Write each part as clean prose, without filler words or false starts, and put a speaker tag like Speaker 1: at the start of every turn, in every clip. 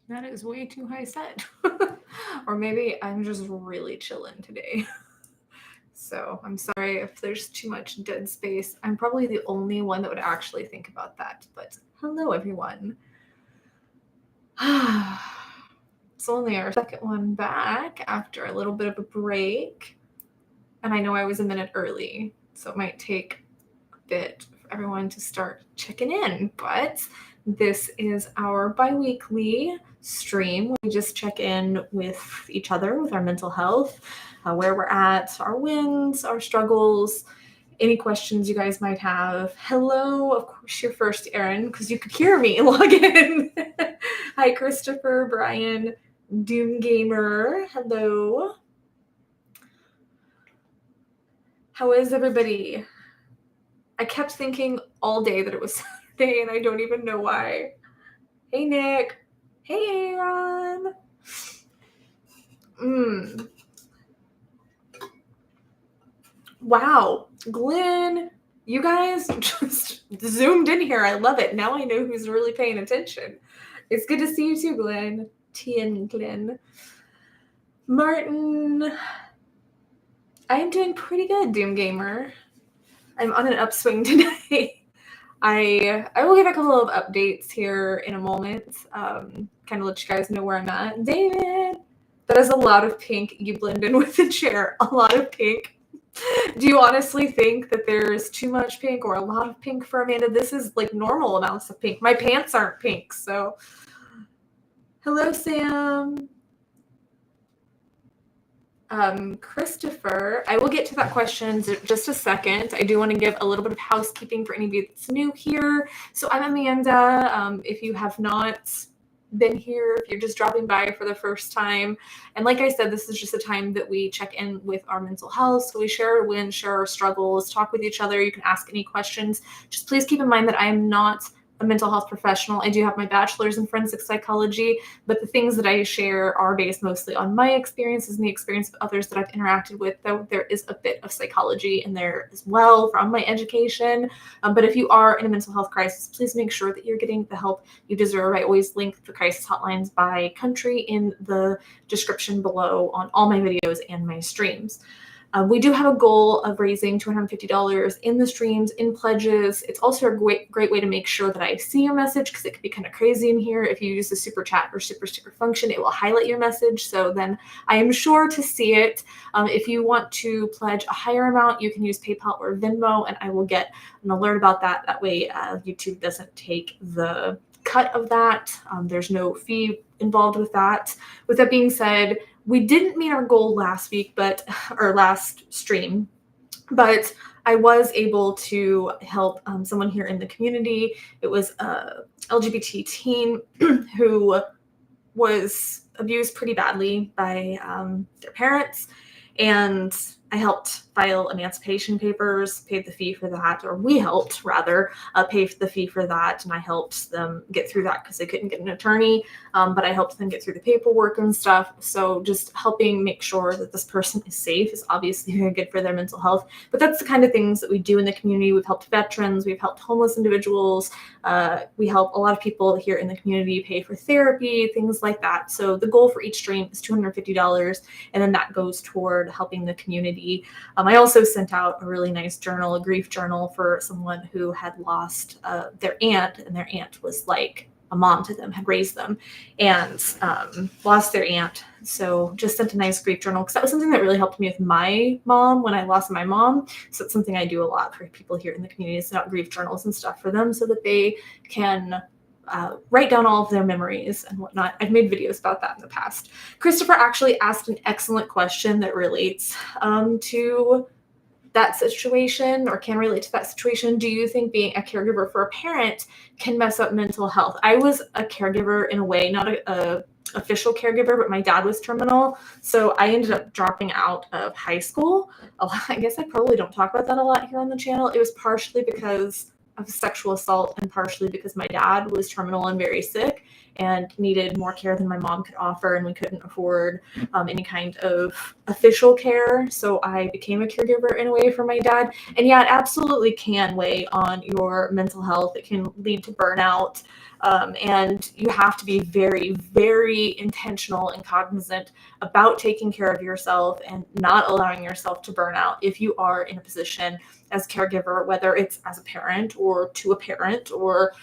Speaker 1: That is way too high set. Or maybe I'm just really chilling today. So I'm sorry if there's too much dead space. I'm probably the only one that would actually think about that. But hello, everyone. It's only our second one back after a little bit of a break. And I know I was a minute early, so it might take a bit for everyone to start checking in. But this is our bi-weekly stream. We just check in with each other, with our mental health, where we're at, our wins, our struggles, any questions you guys might have. Hello, of course, you're first, Erin, because you could hear me log in. Hi, Christopher, Brian, Doom Gamer. Hello. How is everybody? I kept thinking all day that it was Saturday, and I don't even know why. Hey, Nick. Hey, Aaron. Wow. Glenn, you guys just zoomed in here. I love it. Now I know who's really paying attention. It's good to see you too, Glenn. Glenn. Martin. I am doing pretty good, Doom Gamer. I'm on an upswing today. I will give a couple of updates here in a moment, kind of let you guys know where I'm at. David, that is a lot of pink. You blend in with the chair. A lot of pink. Do you honestly think that there's too much pink or a lot of pink for Amanda? This is like normal amounts of pink. My pants aren't pink, so. Hello, Sam. Christopher, I will get to that question in just a second. I do want to give a little bit of housekeeping for anybody that's new here. So I'm Amanda. If you have not been here, if you're just dropping by for the first time, and like I said, this is just a time that we check in with our mental health. So we share our wins, share our struggles, talk with each other. You can ask any questions. Just please keep in mind that I am not a mental health professional. I do have my bachelor's in forensic psychology, but the things that I share are based mostly on my experiences and the experience of others that I've interacted with, though there is a bit of psychology in there as well from my education. But if you are in a mental health crisis, please make sure that you're getting the help you deserve. I always link the crisis hotlines by country in the description below on all my videos and my streams. We do have a goal of raising $250 in the streams, in pledges. It's also a great way to make sure that I see your message, because it can be kind of crazy in here. If you use the super chat or super sticker function, it will highlight your message. So then I am sure to see it. If you want to pledge a higher amount, you can use PayPal or Venmo, and I will get an alert about that. That way YouTube doesn't take the cut of that. There's no fee involved with that. With that being said, we didn't meet our goal last stream, but I was able to help someone here in the community. It was a LGBT teen who was abused pretty badly by their parents, and I helped file emancipation papers, paid the fee for that, or we helped rather pay the fee for that, and I helped them get through that because they couldn't get an attorney, but I helped them get through the paperwork and stuff. So just helping make sure that this person is safe is obviously very good for their mental health, but that's the kind of things that we do in the community. We've helped veterans, we've helped homeless individuals, we help a lot of people here in the community pay for therapy, things like that. So the goal for each stream is $250, and then that goes toward helping the community. I also sent out a really nice journal, a grief journal, for someone who had lost their aunt, and their aunt was like a mom to them, had raised them, and lost their aunt. So just sent a nice grief journal, because that was something that really helped me with my mom when I lost my mom. So it's something I do a lot for people here in the community, send out grief journals and stuff for them so that they can write down all of their memories and whatnot. I've made videos about that in the past. Christopher actually asked an excellent question that relates to that situation, or can relate to that situation. Do you think being a caregiver for a parent can mess up mental health? I was a caregiver in a way, not a official caregiver, but my dad was terminal. So I ended up dropping out of high school. I guess I probably don't talk about that a lot here on the channel. It was partially because of sexual assault, and partially because my dad was terminal and very sick and needed more care than my mom could offer, and we couldn't afford any kind of official care. So I became a caregiver in a way for my dad. And yeah, it absolutely can weigh on your mental health. It can lead to burnout. And you have to be very, very intentional and cognizant about taking care of yourself and not allowing yourself to burn out if you are in a position as caregiver, whether it's as a parent or to a parent, or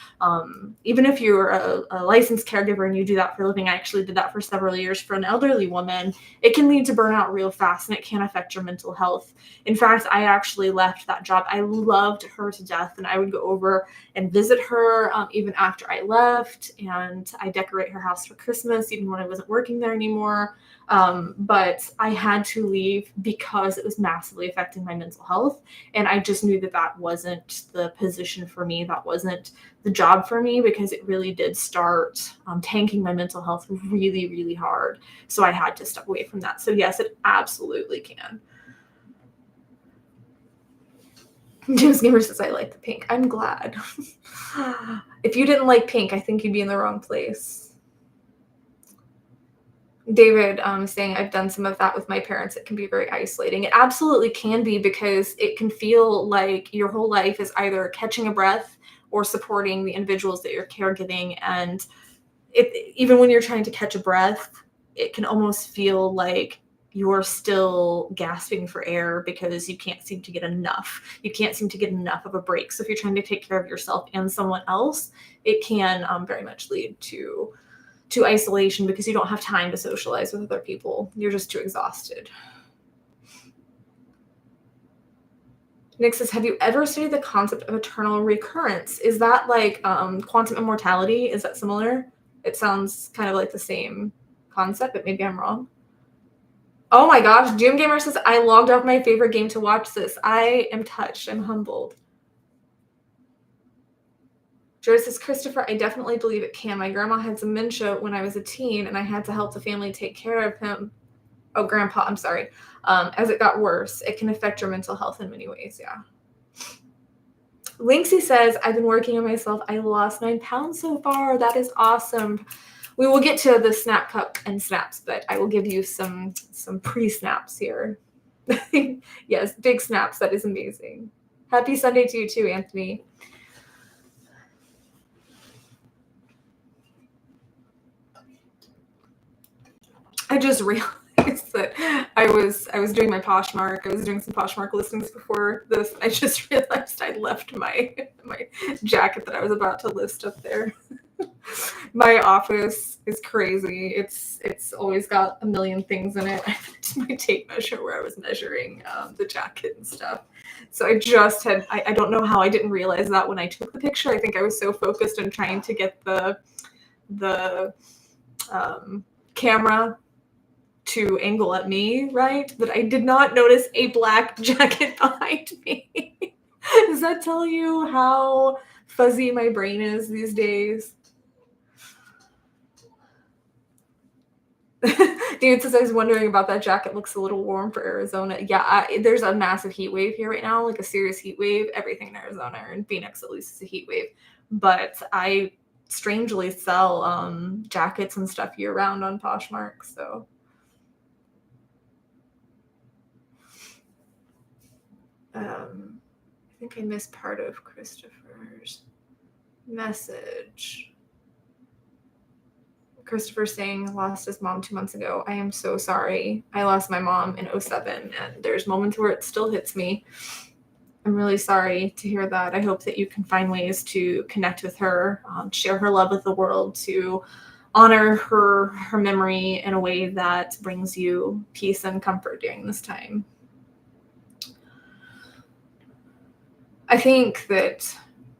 Speaker 1: even if you're a licensed caregiver and you do that for a living. I actually did that for several years for an elderly woman. It can lead to burnout real fast, and it can affect your mental health. In fact, I actually left that job. I loved her to death, and I would go over and visit her even after I left, and I decorate her house for Christmas even when I wasn't working there anymore. But I had to leave because it was massively affecting my mental health. And I just knew that that wasn't the position for me. That wasn't the job for me, because it really did start tanking my mental health really, really hard. So I had to step away from that. So yes, it absolutely can. James Gamer says, I like the pink. I'm glad. If you didn't like pink, I think you'd be in the wrong place. David saying, I've done some of that with my parents. It can be very isolating. It absolutely can be, because it can feel like your whole life is either catching a breath or supporting the individuals that you're caregiving. And even when you're trying to catch a breath, it can almost feel like you're still gasping for air because you can't seem to get enough. You can't seem to get enough of a break. So if you're trying to take care of yourself and someone else, it can very much lead to isolation, because you don't have time to socialize with other people. You're just too exhausted. Nick says, have you ever studied the concept of eternal recurrence? Is that like quantum immortality? Is that similar? It sounds kind of like the same concept, but maybe I'm wrong. Oh my gosh, Doom Gamer says, I logged off my favorite game to watch this. I am touched. I'm humbled. Joe says, Christopher, I definitely believe it can. My grandma had dementia when I was a teen, and I had to help the family take care of him. Oh, grandpa, I'm sorry. As it got worse, it can affect your mental health in many ways, yeah. Linksy says, I've been working on myself. I lost 9 pounds so far. That is awesome. We will get to the snap cup and snaps, but I will give you some pre-snaps here. Yes, big snaps. That is amazing. Happy Sunday to you too, Anthony. I just realized that I was doing my Poshmark. I was doing some Poshmark listings before this. I just realized I left my jacket that I was about to list up there. My office is crazy. It's always got a million things in it. I did my tape measure where I was measuring the jacket and stuff. So I just had, I don't know how I didn't realize that when I took the picture. I think I was so focused on trying to get the camera to angle at me, right? That I did not notice a black jacket behind me. Does that tell you how fuzzy my brain is these days? Dude says, I was wondering about that jacket. Looks a little warm for Arizona. Yeah, there's a massive heat wave here right now, like a serious heat wave. Everything in Arizona, and Phoenix at least is a heat wave. But I strangely sell jackets and stuff year round on Poshmark, so. I think I missed part of Christopher's message. Christopher saying, lost his mom 2 months ago. I am so sorry. I lost my mom in 2007, and there's moments where it still hits me. I'm really sorry to hear that. I hope that you can find ways to connect with her, share her love with the world, to honor her memory in a way that brings you peace and comfort during this time. I think that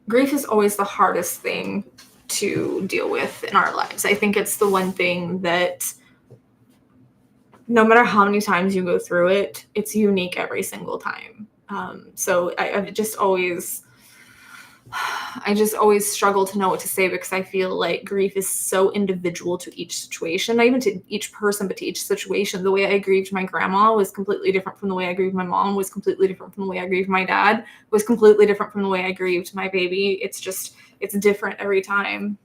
Speaker 1: grief is always the hardest thing to deal with in our lives. I think it's the one thing that no matter how many times you go through it, it's unique every single time. So I just always struggle to know what to say, because I feel like grief is so individual to each situation, not even to each person, but to each situation. The way I grieved my grandma was completely different from the way I grieved my mom, was completely different from the way I grieved my dad, was completely different from the way I grieved my baby. It's different every time.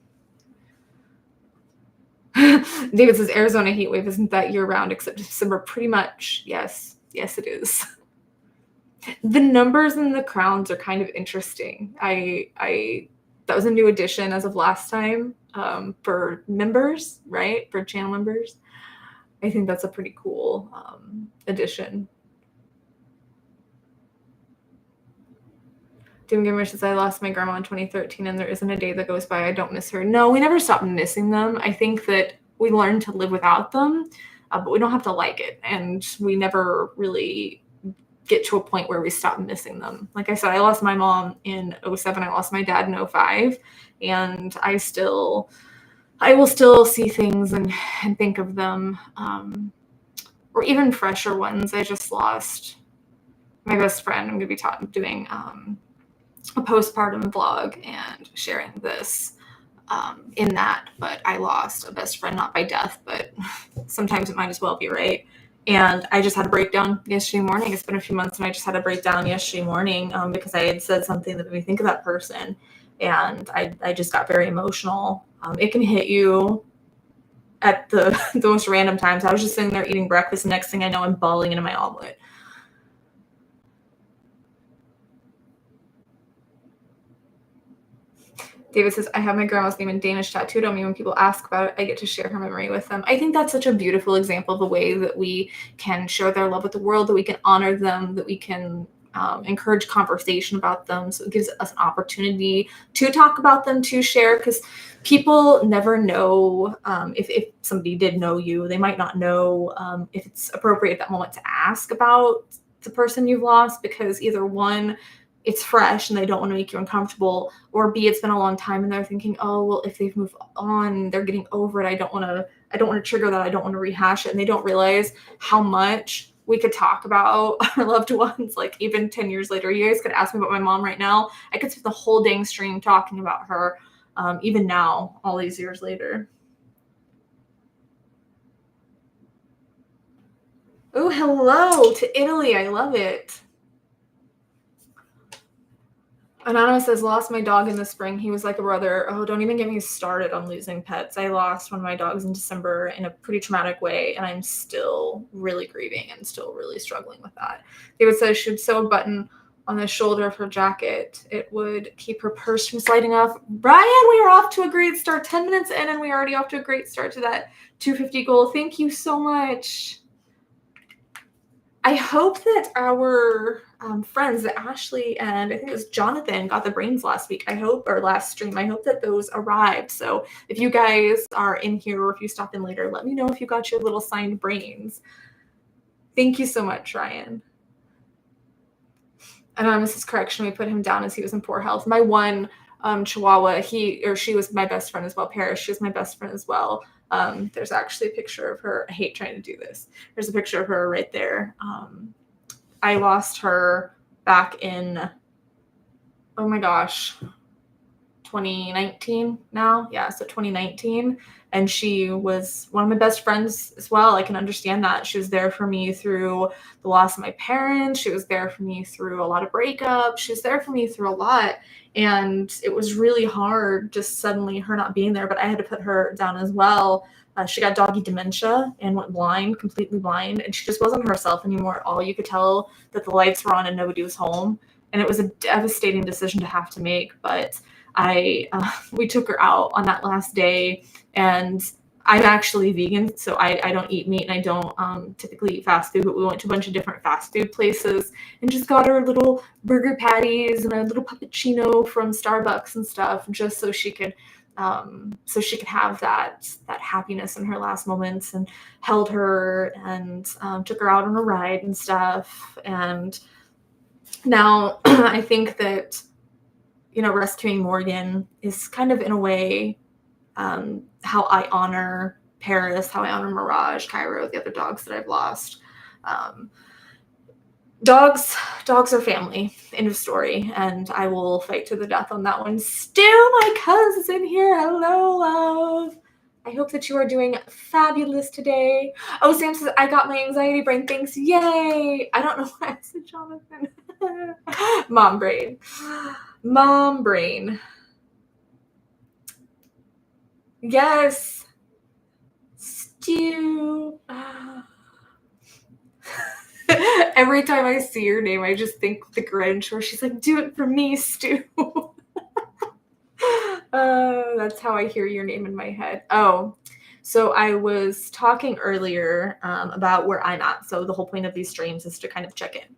Speaker 1: David says, Arizona heat wave isn't that year round except December. Pretty much. Yes, it is. The numbers and the crowns are kind of interesting. That was a new addition as of last time, for members, right? For channel members. I think that's a pretty cool addition. Doom Gamer says, I lost my grandma in 2013 and there isn't a day that goes by I don't miss her. No, we never stopped missing them. I think that we learned to live without them, but we don't have to like it. And we never really get to a point where we stop missing them. Like I said, I lost my mom in 2007. I lost my dad in 2005. And I will still see things and think of them. Or even fresher ones. I just lost my best friend. I'm going to be doing a postpartum vlog and sharing this in that. But I lost a best friend, not by death, but sometimes it might as well be, right? And I just had a breakdown yesterday morning. It's been a few months and I just had a breakdown yesterday morning because I had said something that made me think of that person. And I just got very emotional. It can hit you at the most random times. I was just sitting there eating breakfast. The next thing I know, I'm bawling into my omelet. David says, I have my grandma's name in Danish tattooed on me. When people ask about it, I get to share her memory with them. I think that's such a beautiful example of a way that we can share their love with the world, that we can honor them, that we can encourage conversation about them. So it gives us an opportunity to talk about them, to share, because people never know if somebody did know you. They might not know if it's appropriate at that moment to ask about the person you've lost, because either one, it's fresh and they don't want to make you uncomfortable, or B, it's been a long time and they're thinking, oh, well, if they've moved on, they're getting over it. I don't want to trigger that. I don't want to rehash it. And they don't realize how much we could talk about our loved ones. Like even 10 years later, you guys could ask me about my mom right now. I could spend the whole dang stream talking about her, even now, all these years later. Oh, hello to Italy. I love it. Anonymous says, lost my dog in the spring. He was like a brother. Oh, don't even get me started on losing pets. I lost one of my dogs in December in a pretty traumatic way, and I'm still really grieving and still really struggling with that. David says she'd sew a button on the shoulder of her jacket. It would keep her purse from sliding off. Brian, we are off to a great start. 10 minutes in, and we're already off to a great start to that 250 goal. Thank you so much. I hope that our friends, that Ashley and I think it was Jonathan, got the brains last week. Last stream. I hope that those arrived. So if you guys are in here or if you stop in later, let me know if you got your little signed brains. Thank you so much, Ryan. Anonymous' correction, we put him down as he was in poor health. My one Chihuahua, she was my best friend as well. Paris, she was my best friend as well. There's actually a picture of her. I hate trying to do this. There's a picture of her right there. I lost her back in, oh my gosh, 2019 now. Yeah, so 2019. And she was one of my best friends as well. I can understand that. She was there for me through the loss of my parents. She was there for me through a lot of breakups. She was there for me through a lot. And it was really hard just suddenly her not being there, but I had to put her down as well. She got doggy dementia and went blind, completely blind, and she just wasn't herself anymore at all. You could tell that the lights were on and nobody was home, and it was a devastating decision to have to make, but we took her out on that last day, and I'm actually vegan, so I don't eat meat and I don't typically eat fast food, but we went to a bunch of different fast food places and just got her little burger patties and a little puppuccino from Starbucks and stuff, just so she could have that happiness in her last moments, and held her and took her out on a ride and stuff. And now I think that, rescuing Morgan is kind of in a way how I honor Paris, how I honor Mirage, Cairo, the other dogs that I've lost. Dogs are family, end of story, and I will fight to the death on that one. Stu, my cousin's in here. Hello, love. I hope that you are doing fabulous today. Oh, Sam says, I got my anxiety brain. Thanks. Yay. I don't know why I said Jonathan. Mom brain. Mom brain. Yes. Stu. Every time I see your name, I just think the Grinch, where she's like, do it for me, Stu. That's how I hear your name in my head. Oh, so I was talking earlier about where I'm at. So the whole point of these streams is to kind of check in.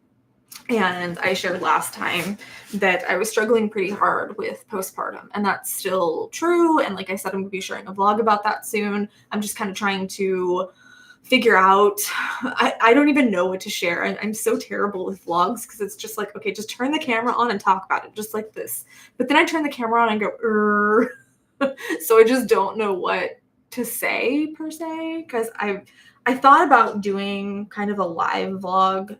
Speaker 1: And I shared last time that I was struggling pretty hard with postpartum, and that's still true. And like I said, I'm going to be sharing a vlog about that soon. I'm just kind of trying to figure out, I don't even know what to share. I'm so terrible with vlogs because it's just like, okay, just turn the camera on and talk about it, just like this. But then I turn the camera on and go, so I just don't know what to say per se, because I thought about doing kind of a live vlog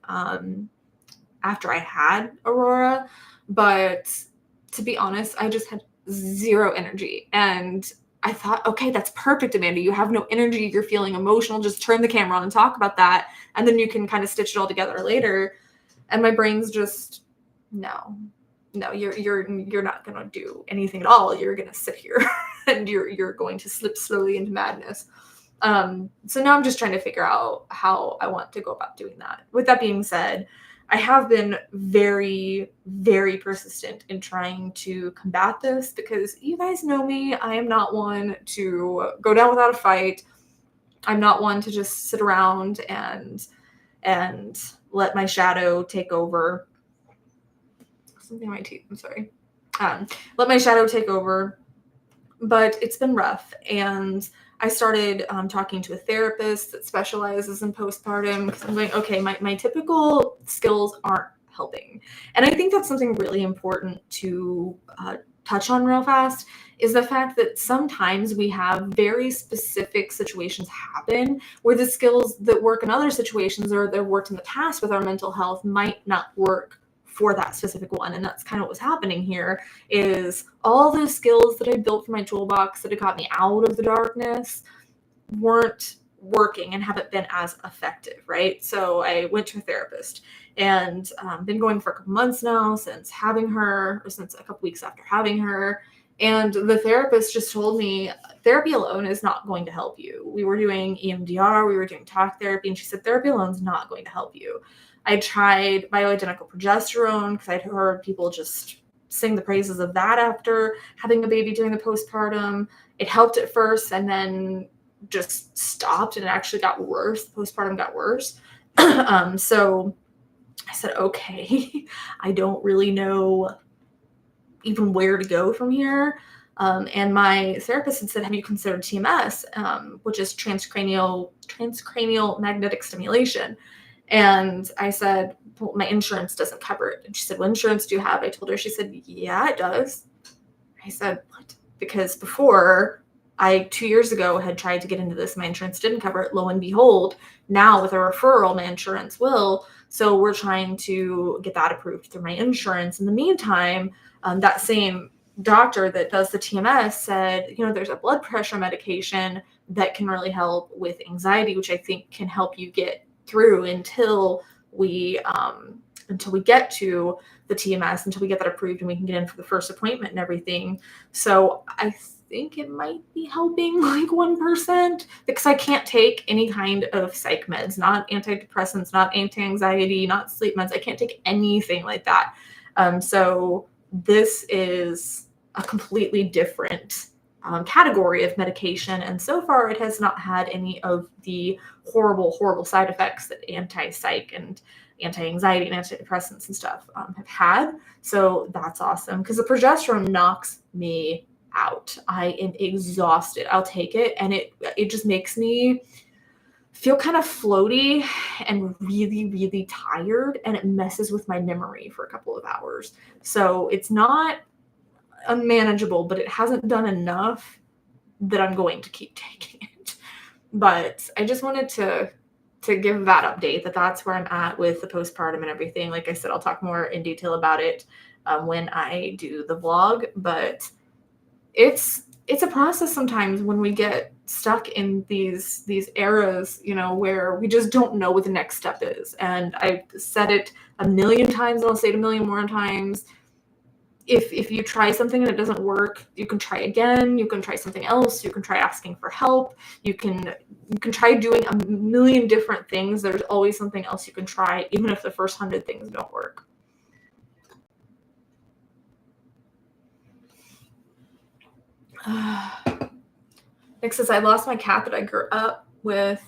Speaker 1: after I had Aurora, but to be honest, I just had zero energy. And I thought, okay, that's perfect, Amanda. You have no energy, you're feeling emotional, just turn the camera on and talk about that, and then you can kind of stitch it all together later. And my brain's just, no, you're not gonna do anything at all. You're gonna sit here and you're going to slip slowly into madness. So now I'm just trying to figure out how I want to go about doing that. With that being said, I have been very, very persistent in trying to combat this because you guys know me. I am not one to go down without a fight. I'm not one to just sit around and let my shadow take over. Something in my teeth, I'm sorry. Let my shadow take over. But it's been rough, and I started talking to a therapist that specializes in postpartum because I'm going, okay, my typical skills aren't helping. And I think that's something really important to touch on real fast, is the fact that sometimes we have very specific situations happen where the skills that work in other situations or that worked in the past with our mental health might not work for that specific one. And that's kind of what's happening here, is all the skills that I built for my toolbox that had got me out of the darkness weren't working and haven't been as effective, right? So I went to a therapist and been going for a couple months now since having her, or since a couple weeks after having her. And the therapist just told me therapy alone is not going to help you. We were doing EMDR, we were doing talk therapy, and she said therapy alone is not going to help you. I tried bioidentical progesterone because I'd heard people just sing the praises of that after having a baby during the postpartum. It helped at first and then just stopped, and it actually got worse. The postpartum got worse. So I said, okay, I don't really know even where to go from here. And my therapist had said, have you considered TMS, which is transcranial magnetic stimulation? And I said, well, my insurance doesn't cover it. And she said, what insurance do you have? I told her. She said, yeah, it does. I said, what? Because before, 2 years ago, had tried to get into this. My insurance didn't cover it. Lo and behold, now with a referral, my insurance will. So we're trying to get that approved through my insurance. In the meantime, that same doctor that does the TMS said, there's a blood pressure medication that can really help with anxiety, which I think can help you get through until we get to the TMS, until we get that approved and we can get in for the first appointment and everything. So I think it might be helping like 1%, because I can't take any kind of psych meds, not antidepressants, not anti-anxiety, not sleep meds. I can't take anything like that. So this is a completely different category of medication. And so far it has not had any of the horrible side effects that anti-psych and anti-anxiety and antidepressants and stuff have had. So that's awesome, because the progesterone knocks me out. I am exhausted. I'll take it, and it just makes me feel kind of floaty and really tired, and it messes with my memory for a couple of hours. So it's not unmanageable, but it hasn't done enough that I'm going to keep taking it. But I just wanted to give that update, that's where I'm at with the postpartum and everything. Like I said, I'll talk more in detail about it when I do the vlog, but it's a process sometimes when we get stuck in these eras, where we just don't know what the next step is. And I've said it a million times, and I'll say it a million more times. If you try something and it doesn't work, you can try again. You can try something else. You can try asking for help. You can try doing a million different things. There's always something else you can try, even if the first 100 things don't work. Nick says, I lost my cat that I grew up with.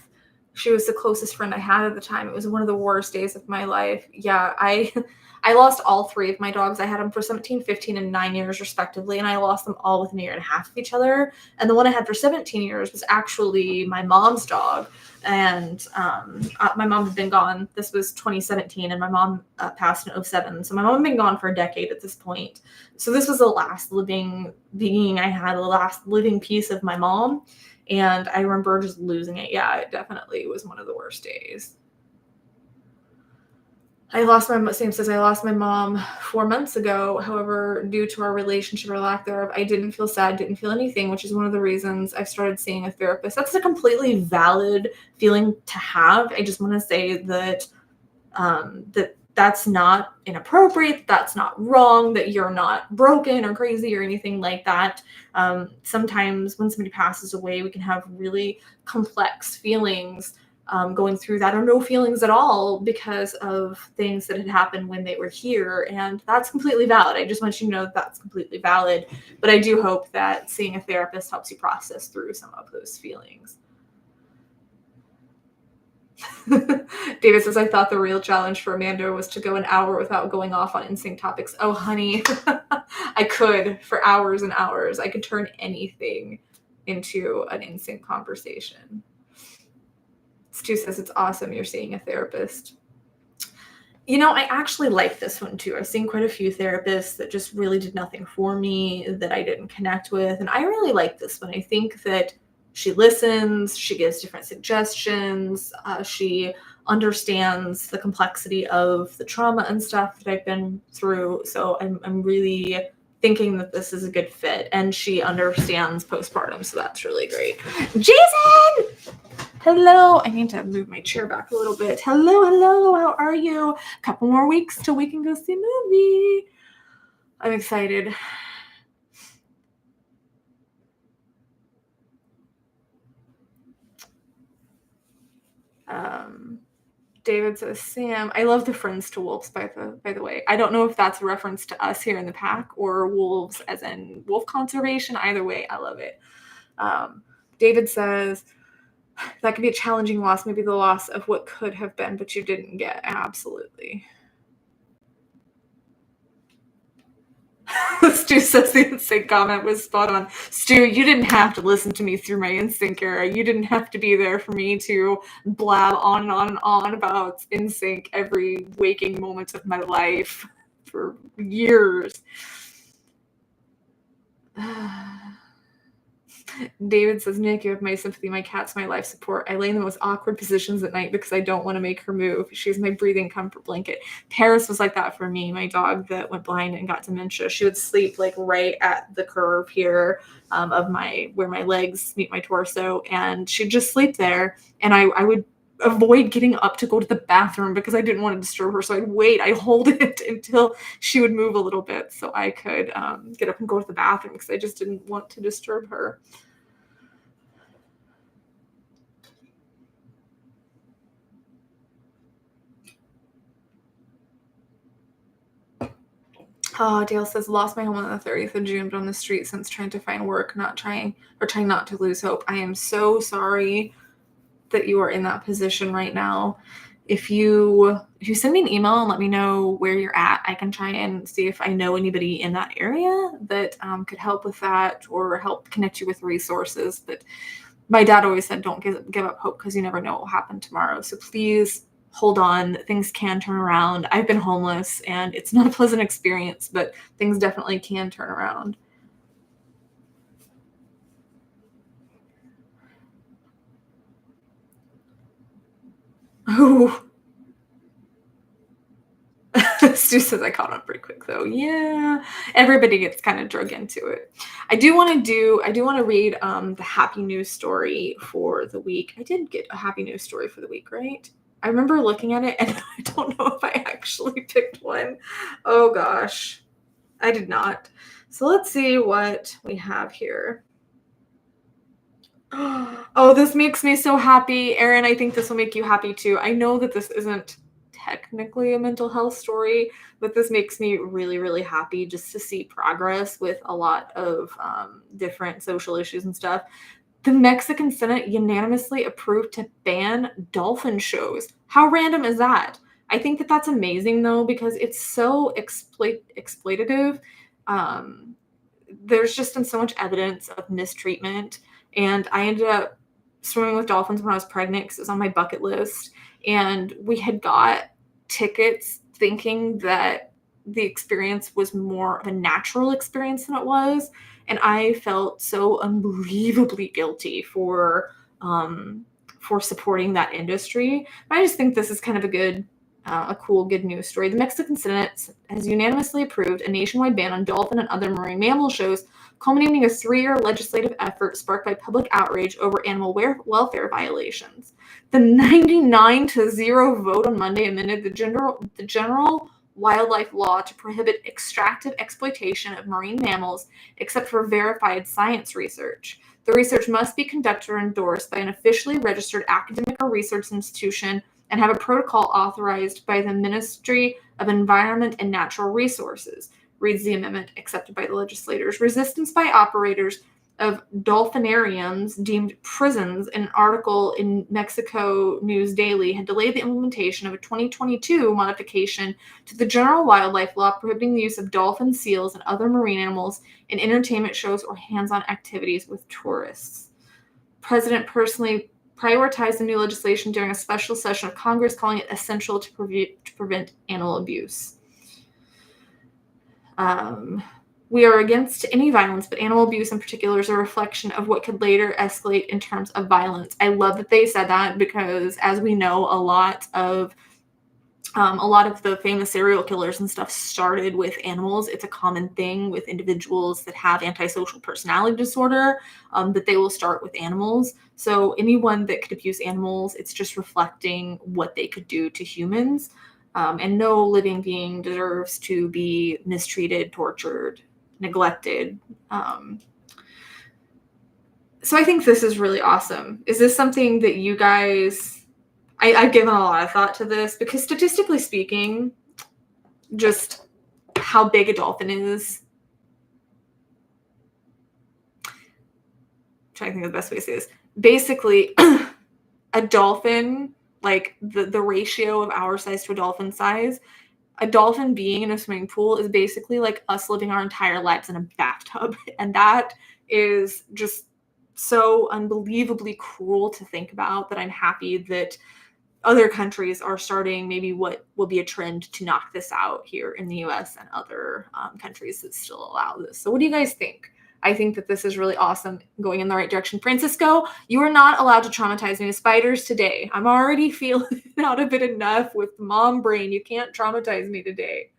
Speaker 1: She was the closest friend I had at the time. It was one of the worst days of my life. Yeah, I lost all 3 of my dogs. I had them for 17, 15, and 9 years respectively, and I lost them all within a year and a half of each other. And the one I had for 17 years was actually my mom's dog. And my mom had been gone. This was 2017, and my mom passed in 2007. So my mom had been gone for a decade at this point. So this was the last living being I had, the last living piece of my mom. And I remember just losing it. Yeah, it definitely was one of the worst days. Sam says, I lost my mom 4 months ago. However, due to our relationship or lack thereof, I didn't feel sad, didn't feel anything, which is one of the reasons I've started seeing a therapist. That's a completely valid feeling to have. I just want to say that that's not inappropriate, that's not wrong, that you're not broken or crazy or anything like that. Sometimes when somebody passes away, we can have really complex feelings going through that, or no feelings at all because of things that had happened when they were here. And that's completely valid. I just want you to know that that's completely valid. But I do hope that seeing a therapist helps you process through some of those feelings. David says, I thought the real challenge for Amanda was to go an hour without going off on NSYNC topics. Oh, honey, I could for hours and hours. I could turn anything into an NSYNC conversation. Stu says, it's awesome you're seeing a therapist. You know, I actually like this one too. I've seen quite a few therapists that just really did nothing for me, that I didn't connect with. And I really like this one. I think that she listens, she gives different suggestions, she understands the complexity of the trauma and stuff that I've been through. So I'm really thinking that this is a good fit, and she understands postpartum. So that's really great. Jason! Hello. I need to move my chair back a little bit. Hello. How are you? A couple more weeks till we can go see a movie. I'm excited. David says, Sam, I love the Friends to Wolves, by the way. I don't know if that's a reference to us here in the pack or wolves as in wolf conservation. Either way, I love it. David says, that could be a challenging loss, maybe the loss of what could have been, but you didn't get. Absolutely. Stu says the NSYNC comment was spot on. Stu, you didn't have to listen to me through my NSYNC era. You didn't have to be there for me to blab on and on and on about NSYNC every waking moment of my life for years. David says, Nick, you have my sympathy. My cat's my life support. I lay in the most awkward positions at night because I don't want to make her move. She's my breathing comfort blanket. Paris was like that for me, my dog that went blind and got dementia. She would sleep like right at the curve here of where my legs meet my torso, and she'd just sleep there. And I would avoid getting up to go to the bathroom because I didn't want to disturb her. So I'd hold it until she would move a little bit so I could get up and go to the bathroom because I just didn't want to disturb her. Oh, Dale says, lost my home on the 30th of June, but on the street since trying to find work, trying not to lose hope. I am so sorry that you are in that position right now. If you send me an email and let me know where you're at, I can try and see if I know anybody in that area that could help with that or help connect you with resources. But my dad always said, don't give up hope because you never know what will happen tomorrow. So please hold on. Things can turn around. I've been homeless and it's not a pleasant experience, but things definitely can turn around. Oh. Stu says I caught on pretty quick though. Yeah, everybody gets kind of drug into it. I do want to read the happy news story for the week. I did get a happy news story for the week, right? I remember looking at it and I don't know if I actually picked one. Oh gosh, I did not. So let's see what we have here. Oh, this makes me so happy. Erin, I think this will make you happy too. I know that this isn't technically a mental health story, but this makes me really, really happy just to see progress with a lot of different social issues and stuff. The Mexican Senate unanimously approved to ban dolphin shows. How random is that? I think that that's amazing, though, because it's so exploitative. Um, there's just been so much evidence of mistreatment, and I ended up swimming with dolphins when I was pregnant because it was on my bucket list, and we had got tickets thinking that the experience was more of a natural experience than it was, and I felt so unbelievably guilty for supporting that industry. But I just think this is kind of a cool, good news story. The Mexican Senate has unanimously approved a nationwide ban on dolphin and other marine mammal shows, culminating a 3-year legislative effort sparked by public outrage over animal welfare violations. The 99-0 vote on Monday amended the general wildlife law to prohibit extractive exploitation of marine mammals except for verified science research. The research must be conducted or endorsed by an officially registered academic or research institution and have a protocol authorized by the Ministry of Environment and Natural Resources, reads the amendment accepted by the legislators. Resistance by operators of dolphinariums deemed prisons, in an article in Mexico News Daily, had delayed the implementation of a 2022 modification to the general wildlife law prohibiting the use of dolphins, seals, and other marine animals in entertainment shows or hands-on activities with tourists. President personally prioritized the new legislation during a special session of Congress, calling it essential to prevent animal abuse. We are against any violence, but animal abuse in particular is a reflection of what could later escalate in terms of violence. I love that they said that because, as we know, a lot of the famous serial killers and stuff started with animals. It's a common thing with individuals that have antisocial personality disorder, that they will start with animals. So anyone that could abuse animals, it's just reflecting what they could do to humans. And no living being deserves to be mistreated, tortured, neglected. So I think this is really awesome. Is this something that you guys... I've given a lot of thought to this because statistically speaking, just how big a dolphin is. I'm trying to think of the best way to say this. Basically, a dolphin, like the ratio of our size to a dolphin size, a dolphin being in a swimming pool is basically like us living our entire lives in a bathtub. And that is just so unbelievably cruel to think about, that I'm happy that other countries are starting maybe what will be a trend to knock this out here in the US and other countries that still allow this. So what do you guys think? I think that this is really awesome, going in the right direction. Francisco, you are not allowed to traumatize me with spiders today. I'm already feeling out of it enough with mom brain. You can't traumatize me today.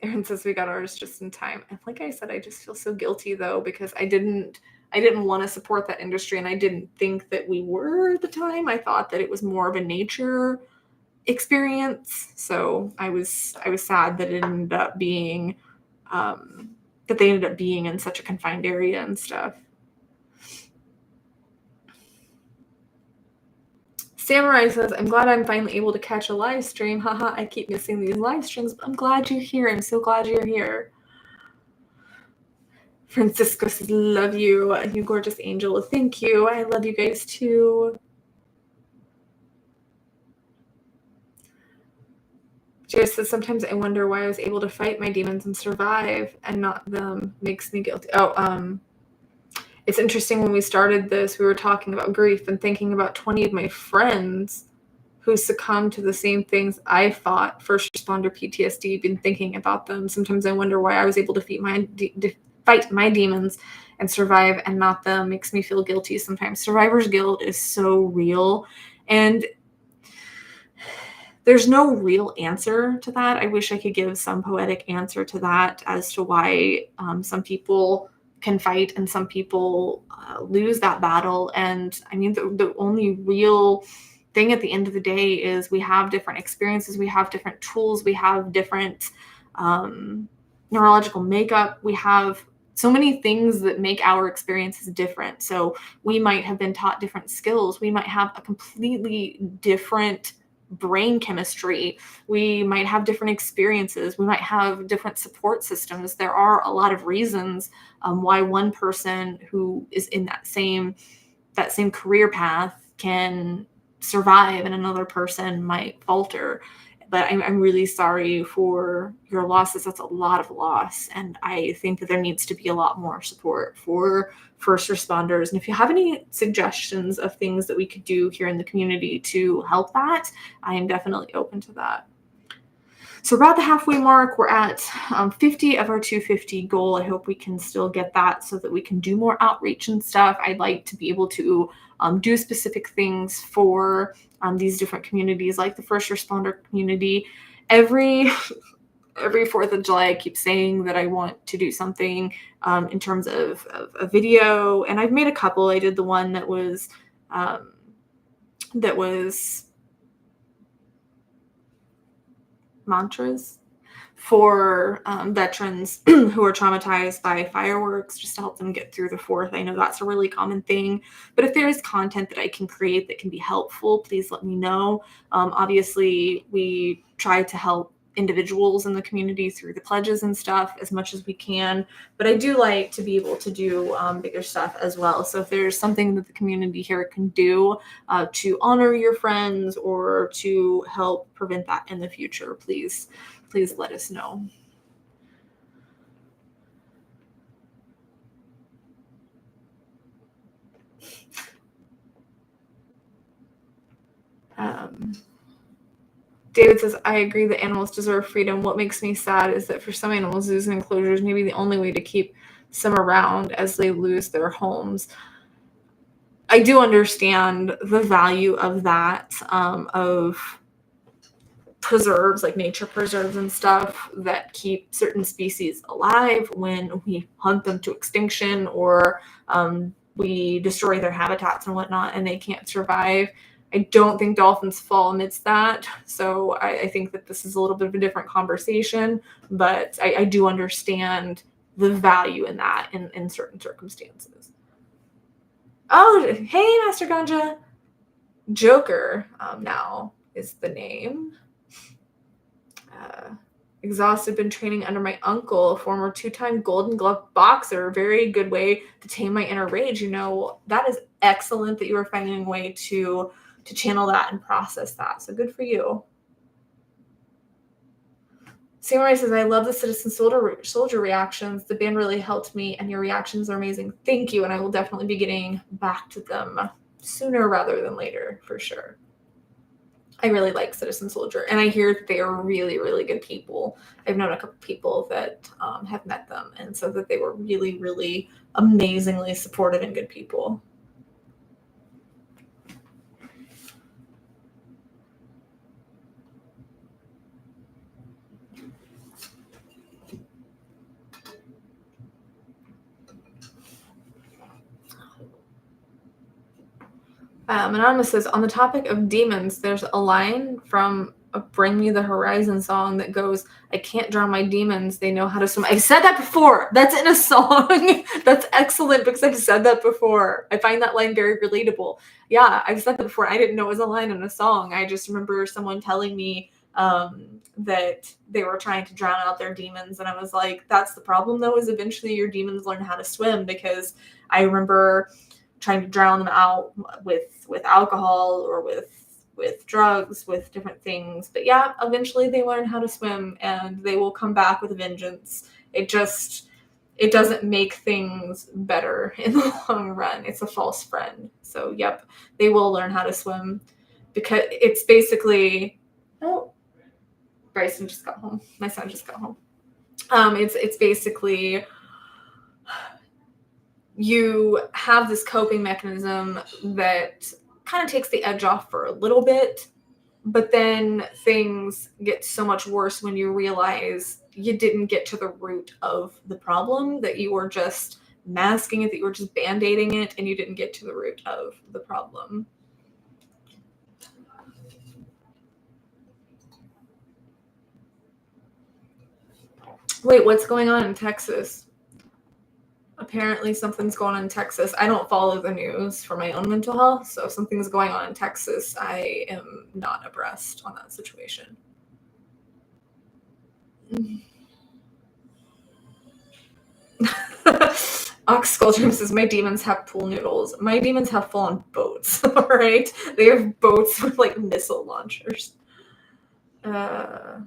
Speaker 1: Aaron says we got ours just in time. And like I said, I just feel so guilty though, because I didn't want to support that industry, and I didn't think that we were at the time. I thought that it was more of a nature experience. So I was sad that it ended up being that they ended up being in such a confined area and stuff. Samurai says, I'm glad I'm finally able to catch a live stream. Haha, I keep missing these live streams, but I'm glad you're here. I'm so glad you're here. Francisco says, love you. You gorgeous angel. Thank you. I love you guys too. Jared says, sometimes I wonder why I was able to fight my demons and survive and not them. Makes me guilty. It's interesting, when we started this, we were talking about grief and thinking about 20 of my friends who succumbed to the same things I fought, first responder PTSD, been thinking about them. Sometimes I wonder why I was able to fight my demons and survive and not them. Makes me feel guilty sometimes. Survivor's guilt is so real, and there's no real answer to that. I wish I could give some poetic answer to that as to why some people can fight and some people lose that battle. And I mean, the only real thing at the end of the day is we have different experiences, we have different tools, we have different neurological makeup, we have so many things that make our experiences different. So we might have been taught different skills. We might have a completely different brain chemistry. We might have different experiences. We might have different support systems. There are a lot of reasons why one person who is in that same career path can survive and another person might falter. But I'm really sorry for your losses. That's a lot of loss. And I think that there needs to be a lot more support for first responders. And if you have any suggestions of things that we could do here in the community to help that, I am definitely open to that. So we're at the halfway mark. We're at 50 of our 250 goal. I hope we can still get that so that we can do more outreach and stuff. I'd like to be able to do specific things for these different communities, like the first responder community. Every 4th of July, I keep saying that I want to do something in terms of a video, and I've made a couple. I did the one that was mantras for veterans who are traumatized by fireworks, just to help them get through the 4th. I know that's a really common thing, but if there is content that I can create that can be helpful, please let me know. Obviously, we try to help individuals in the community through the pledges and stuff as much as we can, but I do like to be able to do bigger stuff as well. So if there's something that the community here can do to honor your friends or to help prevent that in the future, please let us know. David says, I agree that animals deserve freedom. What makes me sad is that for some animals, zoos and enclosures may be the only way to keep some around as they lose their homes. I do understand the value of that, of preserves, like nature preserves and stuff that keep certain species alive when we hunt them to extinction or we destroy their habitats and whatnot and they can't survive. I don't think dolphins fall amidst that. So I think that this is a little bit of a different conversation, but I do understand the value in that in certain circumstances. Oh, hey, Master Ganja. Joker now is the name. Exhausted, been training under my uncle, a former 2-time Golden Glove boxer. Very good way to tame my inner rage. That is excellent that you are finding a way to channel that and process that. So good for you. Samurai says, I love the Citizen Soldier reactions. The band really helped me, and your reactions are amazing. Thank you, and I will definitely be getting back to them sooner rather than later, for sure. I really like Citizen Soldier, and I hear that they are really, really good people. I've known a couple people that have met them and said that they were really, really amazingly supportive and good people. Anonymous says, on the topic of demons, there's a line from a Bring Me the Horizon song that goes, I can't drown my demons, they know how to swim. I've said that before. That's in a song. That's excellent because I've said that before. I find that line very relatable. Yeah, I've said that before. I didn't know it was a line in a song. I just remember someone telling me that they were trying to drown out their demons. And I was like, that's the problem though, is eventually your demons learn how to swim, because I remember trying to drown them out with alcohol or with drugs, with different things. But yeah, eventually they learn how to swim and they will come back with a vengeance. It doesn't make things better in the long run. It's a false friend. So yep, they will learn how to swim, because it's basically, oh, Bryson just got home. My son just got home. It's basically, you have this coping mechanism that kind of takes the edge off for a little bit, but then things get so much worse when you realize you didn't get to the root of the problem, that you were just masking it, that you were just band-aiding it, and you didn't get to the root of the problem. Wait, what's going on in Texas? Apparently something's going on in Texas. I don't follow the news for my own mental health, so if something's going on in Texas, I am not abreast on that situation. Ox Skull Dream says, my demons have pool noodles. My demons have full-on boats, alright? They have boats with, like, missile launchers. I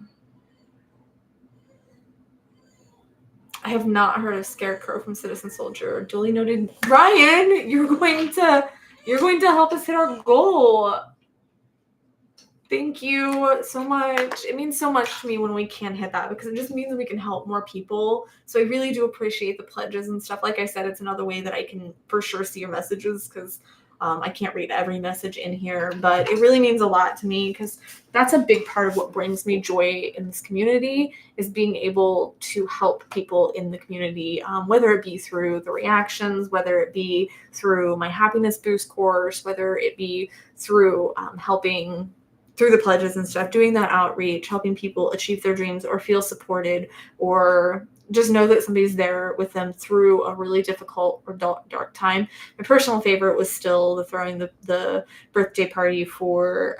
Speaker 1: have not heard of Scarecrow from Citizen Soldier. Duly noted. Ryan, you're going to help us hit our goal. Thank you so much. It means so much to me when we can hit that because it just means we can help more people. So I really do appreciate the pledges and stuff. Like I said, it's another way that I can for sure see your messages because I can't read every message in here, but it really means a lot to me because that's a big part of what brings me joy in this community is being able to help people in the community, whether it be through the reactions, whether it be through my happiness boost course, whether it be through helping through the pledges and stuff, doing that outreach, helping people achieve their dreams or feel supported or just know that somebody's there with them through a really difficult or dark time. My personal favorite was still the throwing the birthday party for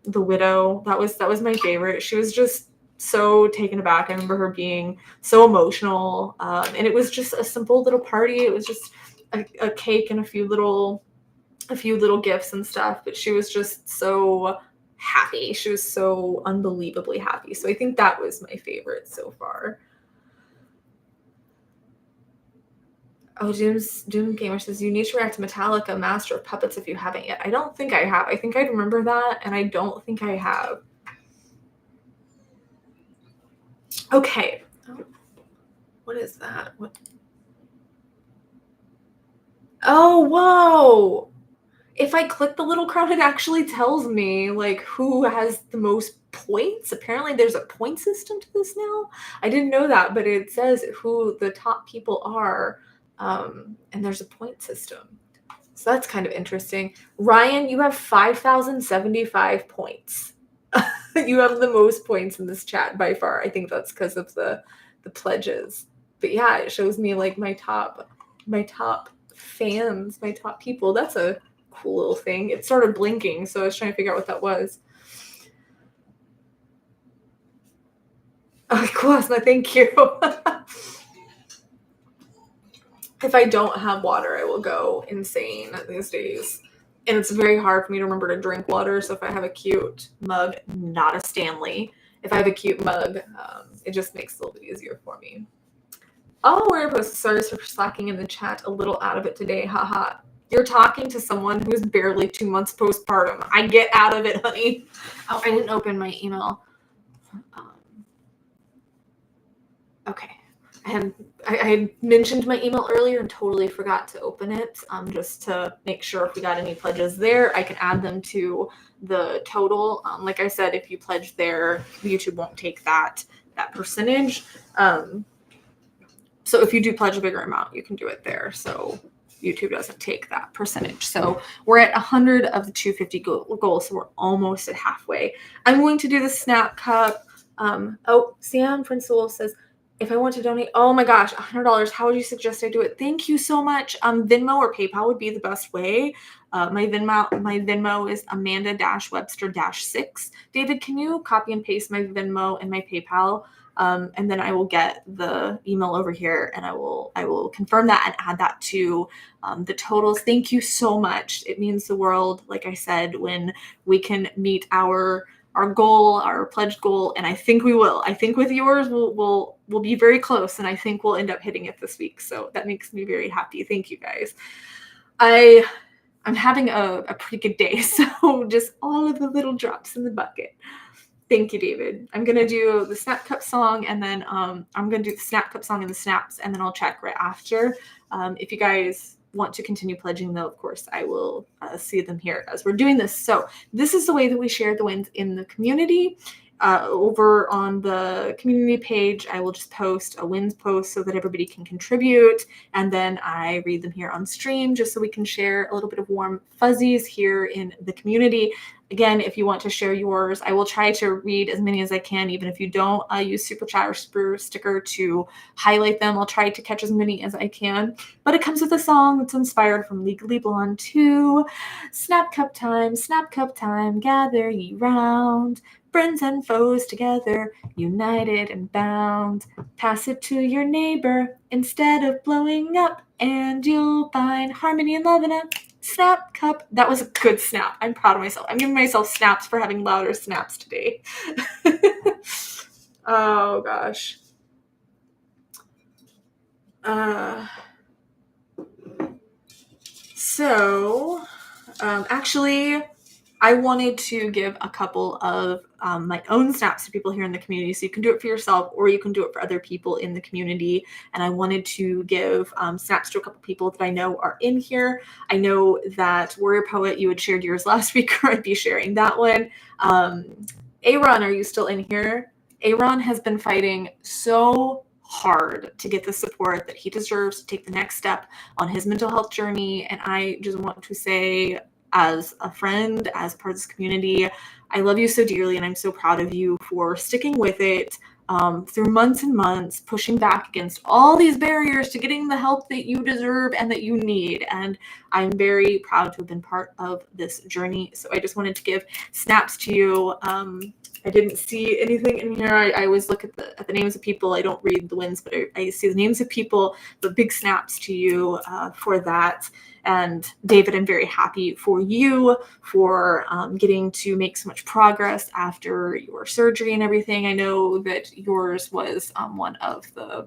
Speaker 1: the widow. That was my favorite. She was just so taken aback. I remember her being so emotional, and it was just a simple little party. It was just a cake and a few little gifts and stuff, but she was just so happy. She was so unbelievably happy. So I think that was my favorite so far. Oh, Doom Gamer says, you need to react to Metallica, Master of Puppets if you haven't yet. I don't think I have. I think I'd remember that, and I don't think I have. Okay. What is that? What? Oh, whoa. If I click the little crown, it actually tells me like who has the most points. Apparently there's a point system to this now. I didn't know that, but it says who the top people are. And there's a point system. So that's kind of interesting. Ryan, you have 5,075 points. You have the most points in this chat by far. I think that's because of the pledges. But yeah, it shows me like my top fans, my top people. That's a cool little thing. It started blinking, so I was trying to figure out what that was. Oh, cool. Thank you. If I don't have water, I will go insane these days. And it's very hard for me to remember to drink water. So if I have a cute mug, not a Stanley, if I have a cute mug, it just makes it a little bit easier for me. Oh, we're supposed to sorry for slacking in the chat a little out of it today. Haha. You're talking to someone who's barely 2 months postpartum. I get out of it, honey. Oh, I didn't open my email. Okay. I had mentioned my email earlier and totally forgot to open it, just to make sure if we got any pledges there, I can add them to the total. Like I said, if you pledge there, YouTube won't take that percentage. So if you do pledge a bigger amount, you can do it there. So YouTube doesn't take that percentage. So we're at 100 of the 250 goal, so we're almost at halfway. I'm going to do the Snap Cup. Sam Prince Wolf says, if I want to donate, oh my gosh, $100, how would you suggest I do it? Thank you so much. Venmo or PayPal would be the best way. My Venmo is Amanda-Webster-6. David, can you copy and paste my Venmo and my PayPal? And then I will get the email over here and I will confirm that and add that to the totals. Thank you so much. It means the world, like I said, when we can meet our goal, our pledged goal, and I think we will. I think with yours, we'll be very close, and I think we'll end up hitting it this week. So that makes me very happy. Thank you, guys. I'm having a pretty good day, so just all of the little drops in the bucket. Thank you, David. I'm going to do the Snap Cup song, and then I'm going to do the Snap Cup song and the snaps, and then I'll check right after. If you guys want to continue pledging, though, of course, I will see them here as we're doing this. So this is the way that we share the wins in the community. Over on the community page, I will just post a wins post so that everybody can contribute, and then I read them here on stream just so we can share a little bit of warm fuzzies here in the community. Again, if you want to share yours, I will try to read as many as I can, even if you don't use Super Chat or Super Sticker to highlight them. I'll try to catch as many as I can. But it comes with a song that's inspired from Legally Blonde 2. Snap cup time, gather ye round. Friends and foes together, united and bound. Pass it to your neighbor instead of blowing up, and you'll find harmony and love in a snap cup. That was a good snap. I'm proud of myself. I'm giving myself snaps for having louder snaps today. Oh gosh. Actually, I wanted to give a couple of my own snaps to people here in the community. So you can do it for yourself or you can do it for other people in the community. And I wanted to give snaps to a couple people that I know are in here. I know that Warrior Poet, you had shared yours last week, or I'd be sharing that one. Aaron, are you still in here? Aaron has been fighting so hard to get the support that he deserves to take the next step on his mental health journey. And I just want to say, as a friend, as part of this community, I love you so dearly, and I'm so proud of you for sticking with it through months and months, pushing back against all these barriers to getting the help that you deserve and that you need. And I'm very proud to have been part of this journey. So I just wanted to give snaps to you. I didn't see anything in here. I always look at the names of people. I don't read the wins, but I see the names of people. But big snaps to you for that. And David, I'm very happy for you for getting to make so much progress after your surgery and everything. I know that yours was one of the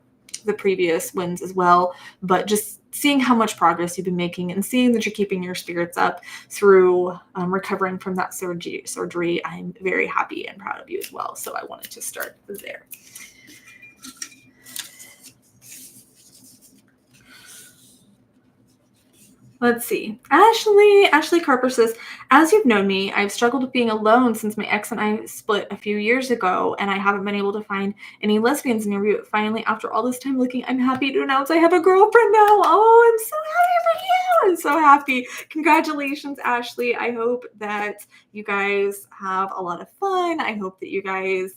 Speaker 1: previous wins as well, but just seeing how much progress you've been making and seeing that you're keeping your spirits up through recovering from that surgery, I'm very happy and proud of you as well. So I wanted to start there. Let's see. Ashley Carper says, as you've known me, I've struggled with being alone since my ex and I split a few years ago, and I haven't been able to find any lesbians near me. But finally, after all this time looking, I'm happy to announce I have a girlfriend now. Oh, I'm so happy for you. I'm so happy. Congratulations, Ashley. I hope that you guys have a lot of fun. I hope that you guys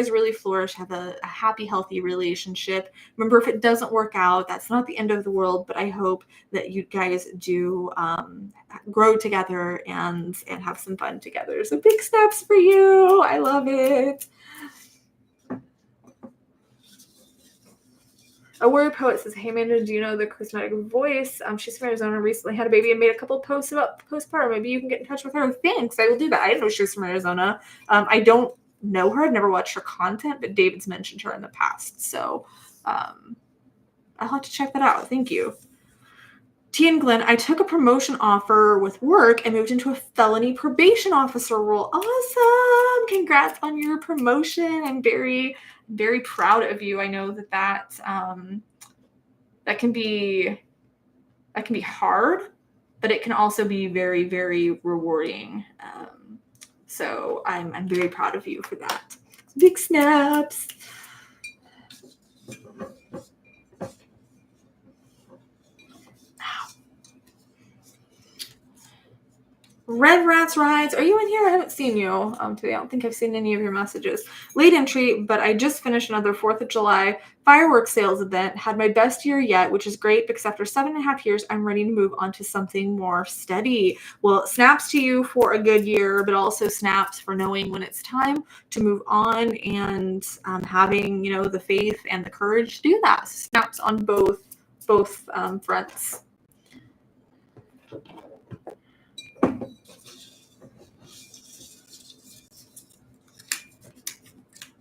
Speaker 1: really flourish, have a happy, healthy relationship. Remember, if it doesn't work out, that's not the end of the world, but I hope that you guys do grow together and have some fun together. So big snaps for you. I love it. A Warrior Poet says, hey, Amanda, do you know the Charismatic Voice? She's from Arizona, recently had a baby and made a couple of posts about postpartum. Maybe you can get in touch with her. Thanks. I will do that. I didn't know she was from Arizona. I don't know her. I've never watched her content, but David's mentioned her in the past. So I'll have to check that out. Thank you. T and Glenn, I took a promotion offer with work and moved into a felony probation officer role. Awesome. Congrats on your promotion. I'm very, very proud of you. I know that can be hard, but it can also be very, very rewarding. So I'm very proud of you for that. Big snaps. Red Rats Rides, are you in here? I haven't seen you today. I don't think I've seen any of your messages. Late entry, but I just finished another 4th of July fireworks sales event. Had my best year yet, which is great because after 7.5 years, I'm ready to move on to something more steady. Well, snaps to you for a good year, but also snaps for knowing when it's time to move on and having, the faith and the courage to do that. Snaps on both fronts.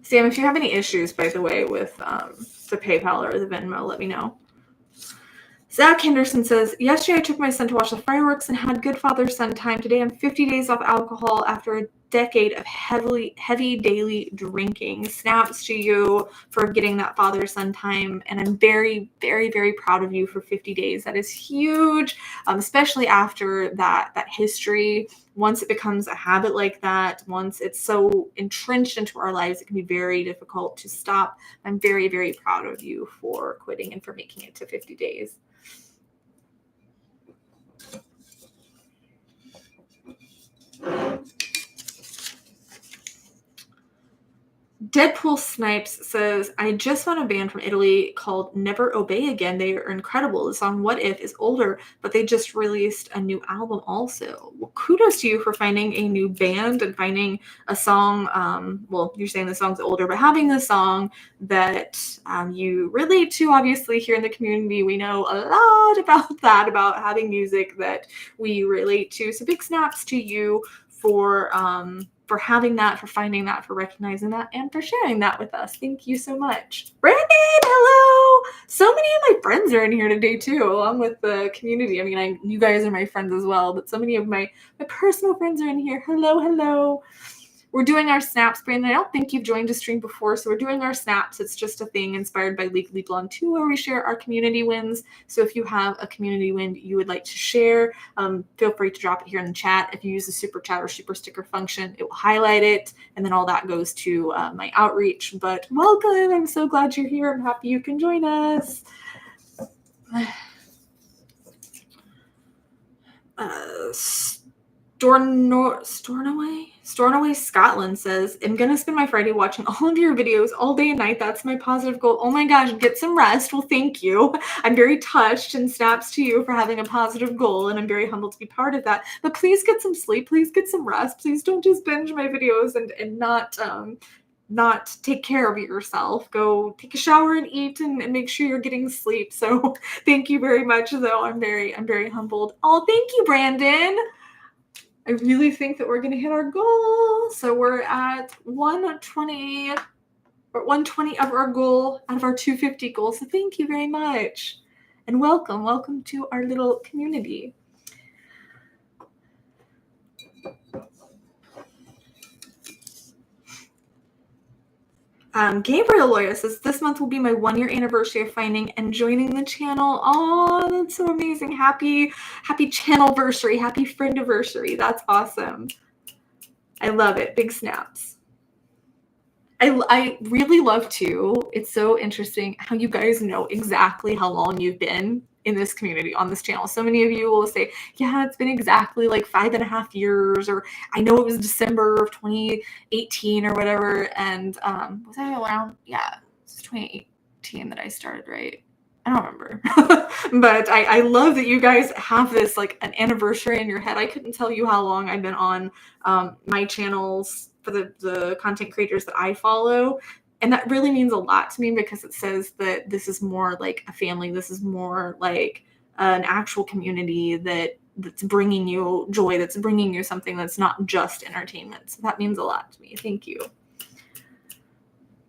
Speaker 1: Sam, if you have any issues, by the way, with the PayPal or the Venmo, let me know. Zach Henderson says, yesterday I took my son to watch the fireworks and had good father-son time. Today I'm 50 days off alcohol after a decade of heavy daily drinking. Snaps to you for getting that father-son time. And I'm very, very, very proud of you for 50 days. That is huge, especially after that history. Once it becomes a habit like that, once it's so entrenched into our lives, it can be very difficult to stop. I'm very, very proud of you for quitting and for making it to 50 days. Deadpool Snipes says, I just found a band from Italy called Never Obey Again. They are incredible. The song What If is older, but they just released a new album also. Well, kudos to you for finding a new band and finding a song. Well, you're saying the song's older, but having a song that you relate to. Obviously, here in the community, we know a lot about that, about having music that we relate to. So big snaps to you for having that, for finding that, for recognizing that, and for sharing that with us. Thank you so much. Brandon, hello! So many of my friends are in here today, too, along with the community. I mean, you guys are my friends as well, but so many of my personal friends are in here. Hello, hello. We're doing our snaps, Brandon. I don't think you've joined a stream before, so we're doing our snaps. It's just a thing inspired by Legally Blonde 2, where we share our community wins. So if you have a community win you would like to share, feel free to drop it here in the chat. If you use the super chat or super sticker function, it will highlight it, and then all that goes to my outreach. But welcome. I'm so glad you're here. I'm happy you can join us. Stornoway Scotland says, I'm going to spend my Friday watching all of your videos all day and night. That's my positive goal. Oh my gosh, get some rest. Well, thank you. I'm very touched, and snaps to you for having a positive goal, and I'm very humbled to be part of that. But please get some sleep. Please get some rest. Please don't just binge my videos and not take care of yourself. Go take a shower and eat and make sure you're getting sleep. So thank you very much, though. I'm very humbled. Oh, thank you, Brandon. I really think that we're going to hit our goal. So we're at 120 of our goal out of our 250 goal. So thank you very much. And welcome to our little community. Gabriel Loya says, this month will be my 1-year anniversary of finding and joining the channel. Oh, that's so amazing. Happy channelversary. Happy friendiversary. That's awesome. I love it. Big snaps. I really love, too, it's so interesting how you guys know exactly how long you've been in this community on this channel. So many of you will say, yeah, it's been exactly like 5.5 years, or I know it was December of 2018 or whatever. And was I around? Yeah, it's 2018 that I started, right? I don't remember. But I love that you guys have this like an anniversary in your head. I couldn't tell you how long I've been on my channels for the content creators that I follow. And that really means a lot to me, because it says that this is more like a family. This is more like an actual community that's bringing you joy, that's bringing you something that's not just entertainment. So that means a lot to me. Thank you.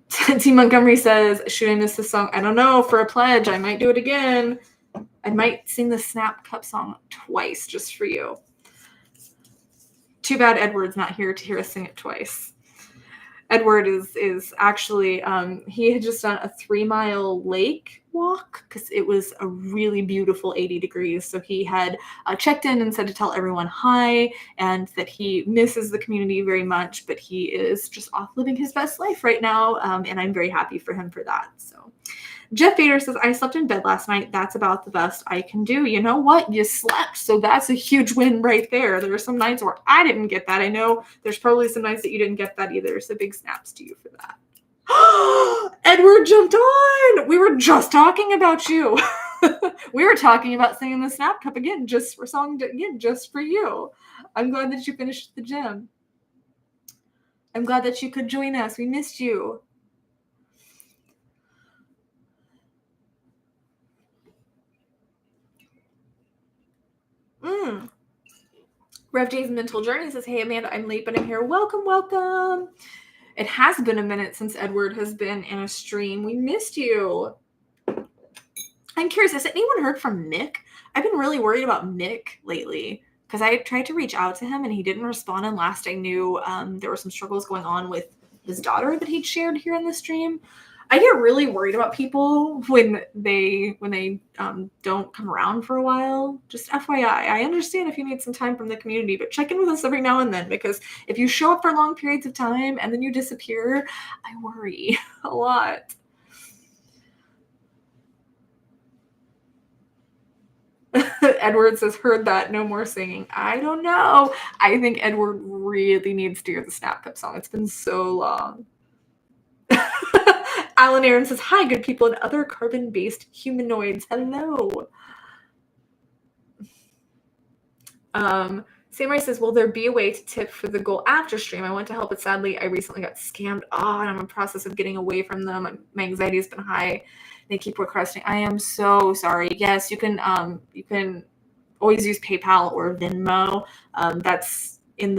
Speaker 1: T. Montgomery says, should I miss this song? I don't know. For a pledge, I might do it again. I might sing the Snap Cup song twice just for you. Too bad Edward's not here to hear us sing it twice. Edward is actually, he had just done a 3-mile lake walk because it was a really beautiful 80 degrees. So he had checked in and said to tell everyone hi, and that he misses the community very much, but he is just off living his best life right now. And I'm very happy for him for that. So Jeff Bader says, I slept in bed last night. That's about the best I can do. You know what? You slept. So that's a huge win right there. There are some nights where I didn't get that. I know there's probably some nights that you didn't get that either. So big snaps to you for that. Edward jumped on. We were just talking about you. We were talking about singing the Snap Cup again, just for you. I'm glad that you finished the gym. I'm glad that you could join us. We missed you. Rev J's Mental Journey says, hey, Amanda, I'm late, but I'm here. Welcome. It has been a minute since Edward has been in a stream. We missed you. I'm curious, has anyone heard from Mick? I've been really worried about Mick lately, because I tried to reach out to him and he didn't respond. And last I knew, there were some struggles going on with his daughter that he'd shared here in the stream. I get really worried about people when they don't come around for a while. Just FYI, I understand if you need some time from the community, but check in with us every now and then, because if you show up for long periods of time and then you disappear, I worry a lot. Edward says, heard that, no more singing. I don't know. I think Edward really needs to hear the Snap Cup song. It's been so long. Alan Aaron says, hi, good people and other carbon-based humanoids. Hello. Samurai says, will there be a way to tip for the goal after stream? I want to help, but sadly, I recently got scammed. Oh, and I'm in the process of getting away from them. My anxiety has been high. They keep requesting. I am so sorry. Yes, you can always use PayPal or Venmo. That's in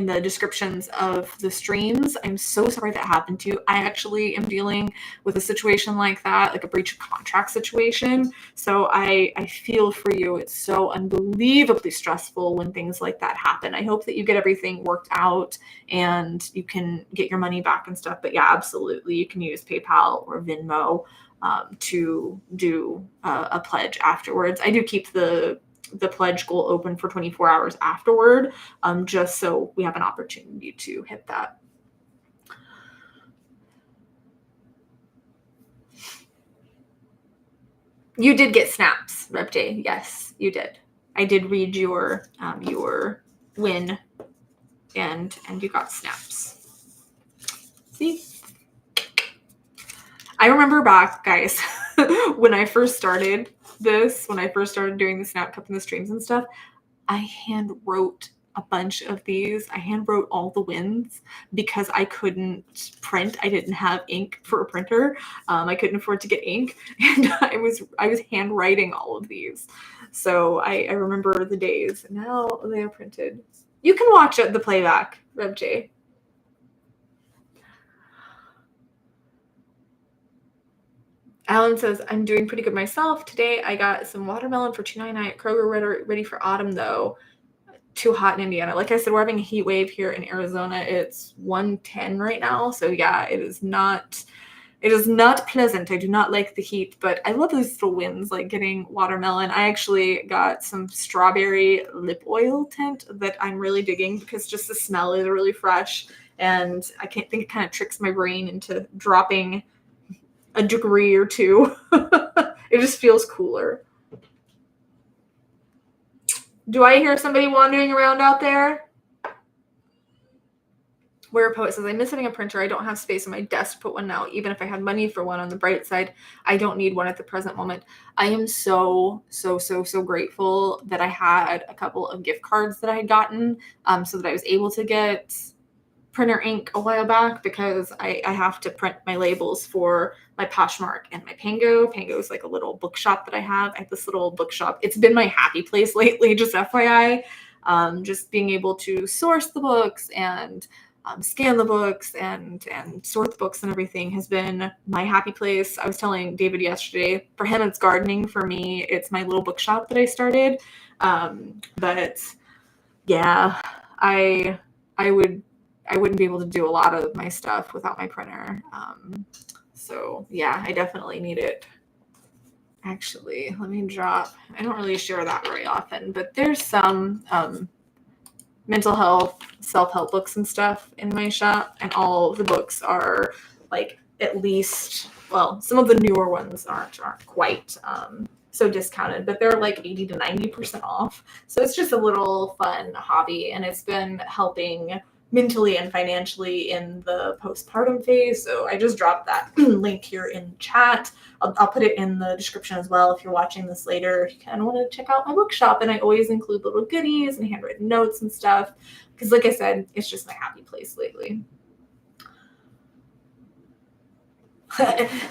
Speaker 1: the descriptions of the streams. I'm so sorry that happened to you. I actually am dealing with a situation like that, like a breach of contract situation. So I feel for you. It's so unbelievably stressful when things like that happen. I hope that you get everything worked out and you can get your money back and stuff. But yeah, absolutely. You can use PayPal or Venmo to do a pledge afterwards. I do keep the pledge goal open for 24 hours afterward, just so we have an opportunity to hit that. You did get snaps, Rep Day. Yes, you did. I did read your win, and you got snaps. See? I remember back, guys, when I first started doing the Snap Cup and the streams and stuff, I hand wrote a bunch of these. I hand wrote all the wins because I couldn't print. I didn't have ink for a printer. I couldn't afford to get ink, and I was handwriting all of these. So I remember the days. Now they are printed. You can watch the playback, Rev J. Alan says, I'm doing pretty good myself. Today I got some watermelon for $2.99 at Kroger, ready for autumn though. Too hot in Indiana. Like I said, we're having a heat wave here in Arizona. It's 110 right now. So yeah, it is not pleasant. I do not like the heat, but I love those little wins, like getting watermelon. I actually got some strawberry lip oil tint that I'm really digging because just the smell is really fresh. And I can't think it kind of tricks my brain into dropping a degree or two. It just feels cooler. Do I hear somebody wandering around out there? Where a poet says, I miss having a printer. I don't have space on my desk to put one now. Even if I had money for one, on the bright side, I don't need one at the present moment. I am so grateful that I had a couple of gift cards that I had gotten so that I was able to get printer ink a while back, because I have to print my labels for my Poshmark and my Pango. Pango is like a little bookshop that I have. I have this little bookshop. It's been my happy place lately, just FYI. Just being able to source the books and scan the books and sort the books and everything has been my happy place. I was telling David yesterday, for him it's gardening. For me, it's my little bookshop that I started. But yeah, I wouldn't be able to do a lot of my stuff without my printer. So yeah, I definitely need it. Actually, let me drop. I don't really share that very often, but there's some mental health, self-help books and stuff in my shop, and all of the books are like at least, well, some of the newer ones aren't quite so discounted, but they're like 80 to 90% off. So it's just a little fun hobby, and it's been helping mentally and financially in the postpartum phase. So I just dropped that link here in chat. I'll put it in the description as well if you're watching this later. If you kind of want to check out my bookshop, and I always include little goodies and handwritten notes and stuff because, like I said, it's just my happy place lately.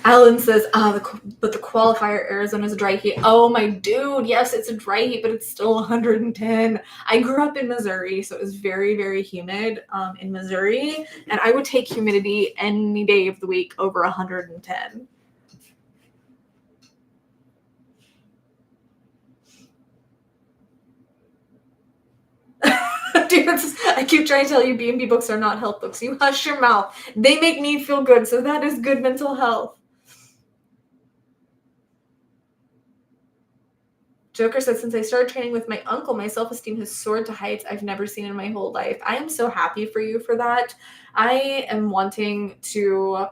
Speaker 1: Alan says, but the qualifier Arizona is a dry heat. Oh, my dude. Yes, it's a dry heat, but it's still 110. I grew up in Missouri, so it was very, very humid in Missouri. And I would take humidity any day of the week over 110. Dude, I keep trying to tell you B&B books are not health books. You hush your mouth. They make me feel good, so that is good mental health. Joker said, since I started training with my uncle, my self-esteem has soared to heights I've never seen in my whole life. I am so happy for you for that. I am wanting to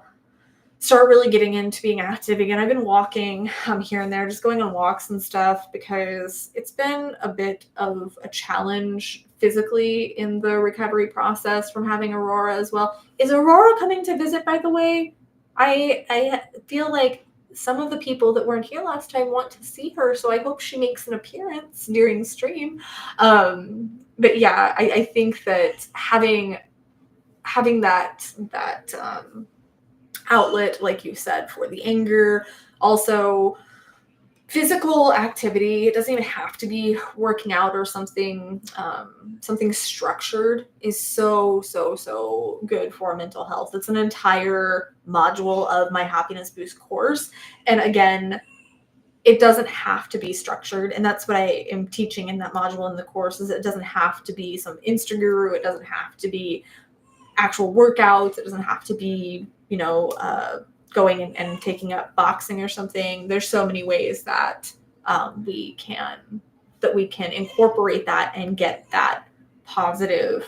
Speaker 1: start really getting into being active again. I've been walking here and there, just going on walks and stuff, because it's been a bit of a challenge physically in the recovery process from having Aurora as well. Is Aurora coming to visit, by the way? I feel like some of the people that weren't here last time want to see her, so I hope she makes an appearance during stream. But yeah, I think that having that outlet, like you said, for the anger, also physical activity. It doesn't even have to be working out or something. Something structured is so good for mental health. It's an entire module of my Happiness Boost course, and again, it doesn't have to be structured, and that's what I am teaching in that module in the course. Is it doesn't have to be some Insta guru. It doesn't have to be actual workouts. It doesn't have to be, going and taking up boxing or something. There's so many ways that we can incorporate that and get that positive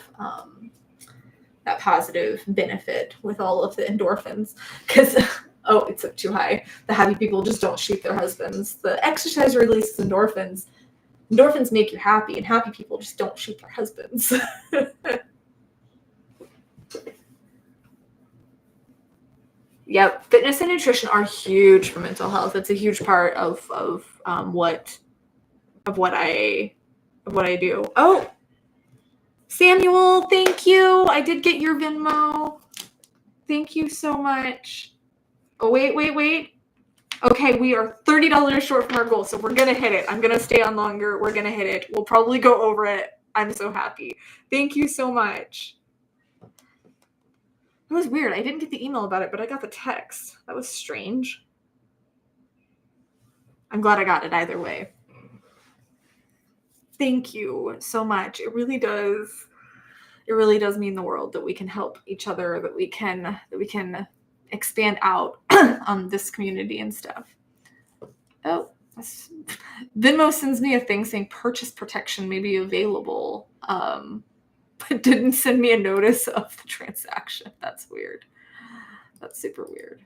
Speaker 1: benefit with all of the endorphins. Because oh, it's up too high. The happy people just don't shoot their husbands. The exercise releases endorphins. Endorphins make you happy, and happy people just don't shoot their husbands. Yep, fitness and nutrition are huge for mental health. It's a huge part of what I do. Oh, Samuel, thank you. I did get your Venmo. Thank you so much. Oh, wait. Okay, we are $30 short from our goal, so we're gonna hit it. I'm gonna stay on longer. We're gonna hit it. We'll probably go over it. I'm so happy. Thank you so much. It was weird. I didn't get the email about it, but I got the text. That was strange. I'm glad I got it either way. Thank you so much. It really does mean the world that we can help each other, that we can expand out on this community and stuff. Oh, Venmo sends me a thing saying purchase protection may be available. But didn't send me a notice of the transaction. That's weird. That's super weird.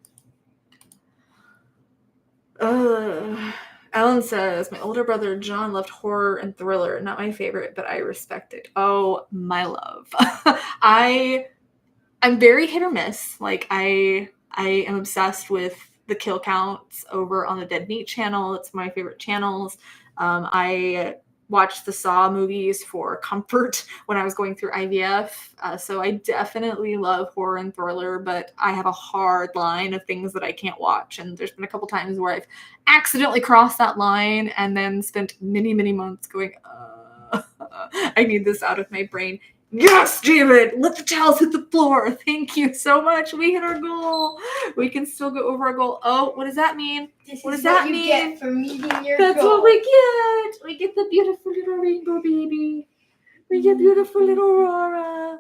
Speaker 1: Ellen says, my older brother John loved horror and thriller. Not my favorite, but I respect it. Oh, my love. I'm very hit or miss. Like I am obsessed with the kill counts over on the Dead Meat channel. It's my favorite channels. I watched the Saw movies for comfort when I was going through IVF. So I definitely love horror and thriller, but I have a hard line of things that I can't watch. And there's been a couple times where I've accidentally crossed that line and then spent many months going, I need this out of my brain. Yes, David, let the towels hit the floor. Thank you so much. We hit our goal. We can still go over our goal. Oh, what does that mean? What does that mean?
Speaker 2: Get for meeting your
Speaker 1: That's
Speaker 2: goal.
Speaker 1: what we get. We get the beautiful little rainbow baby. We get beautiful little Aurora.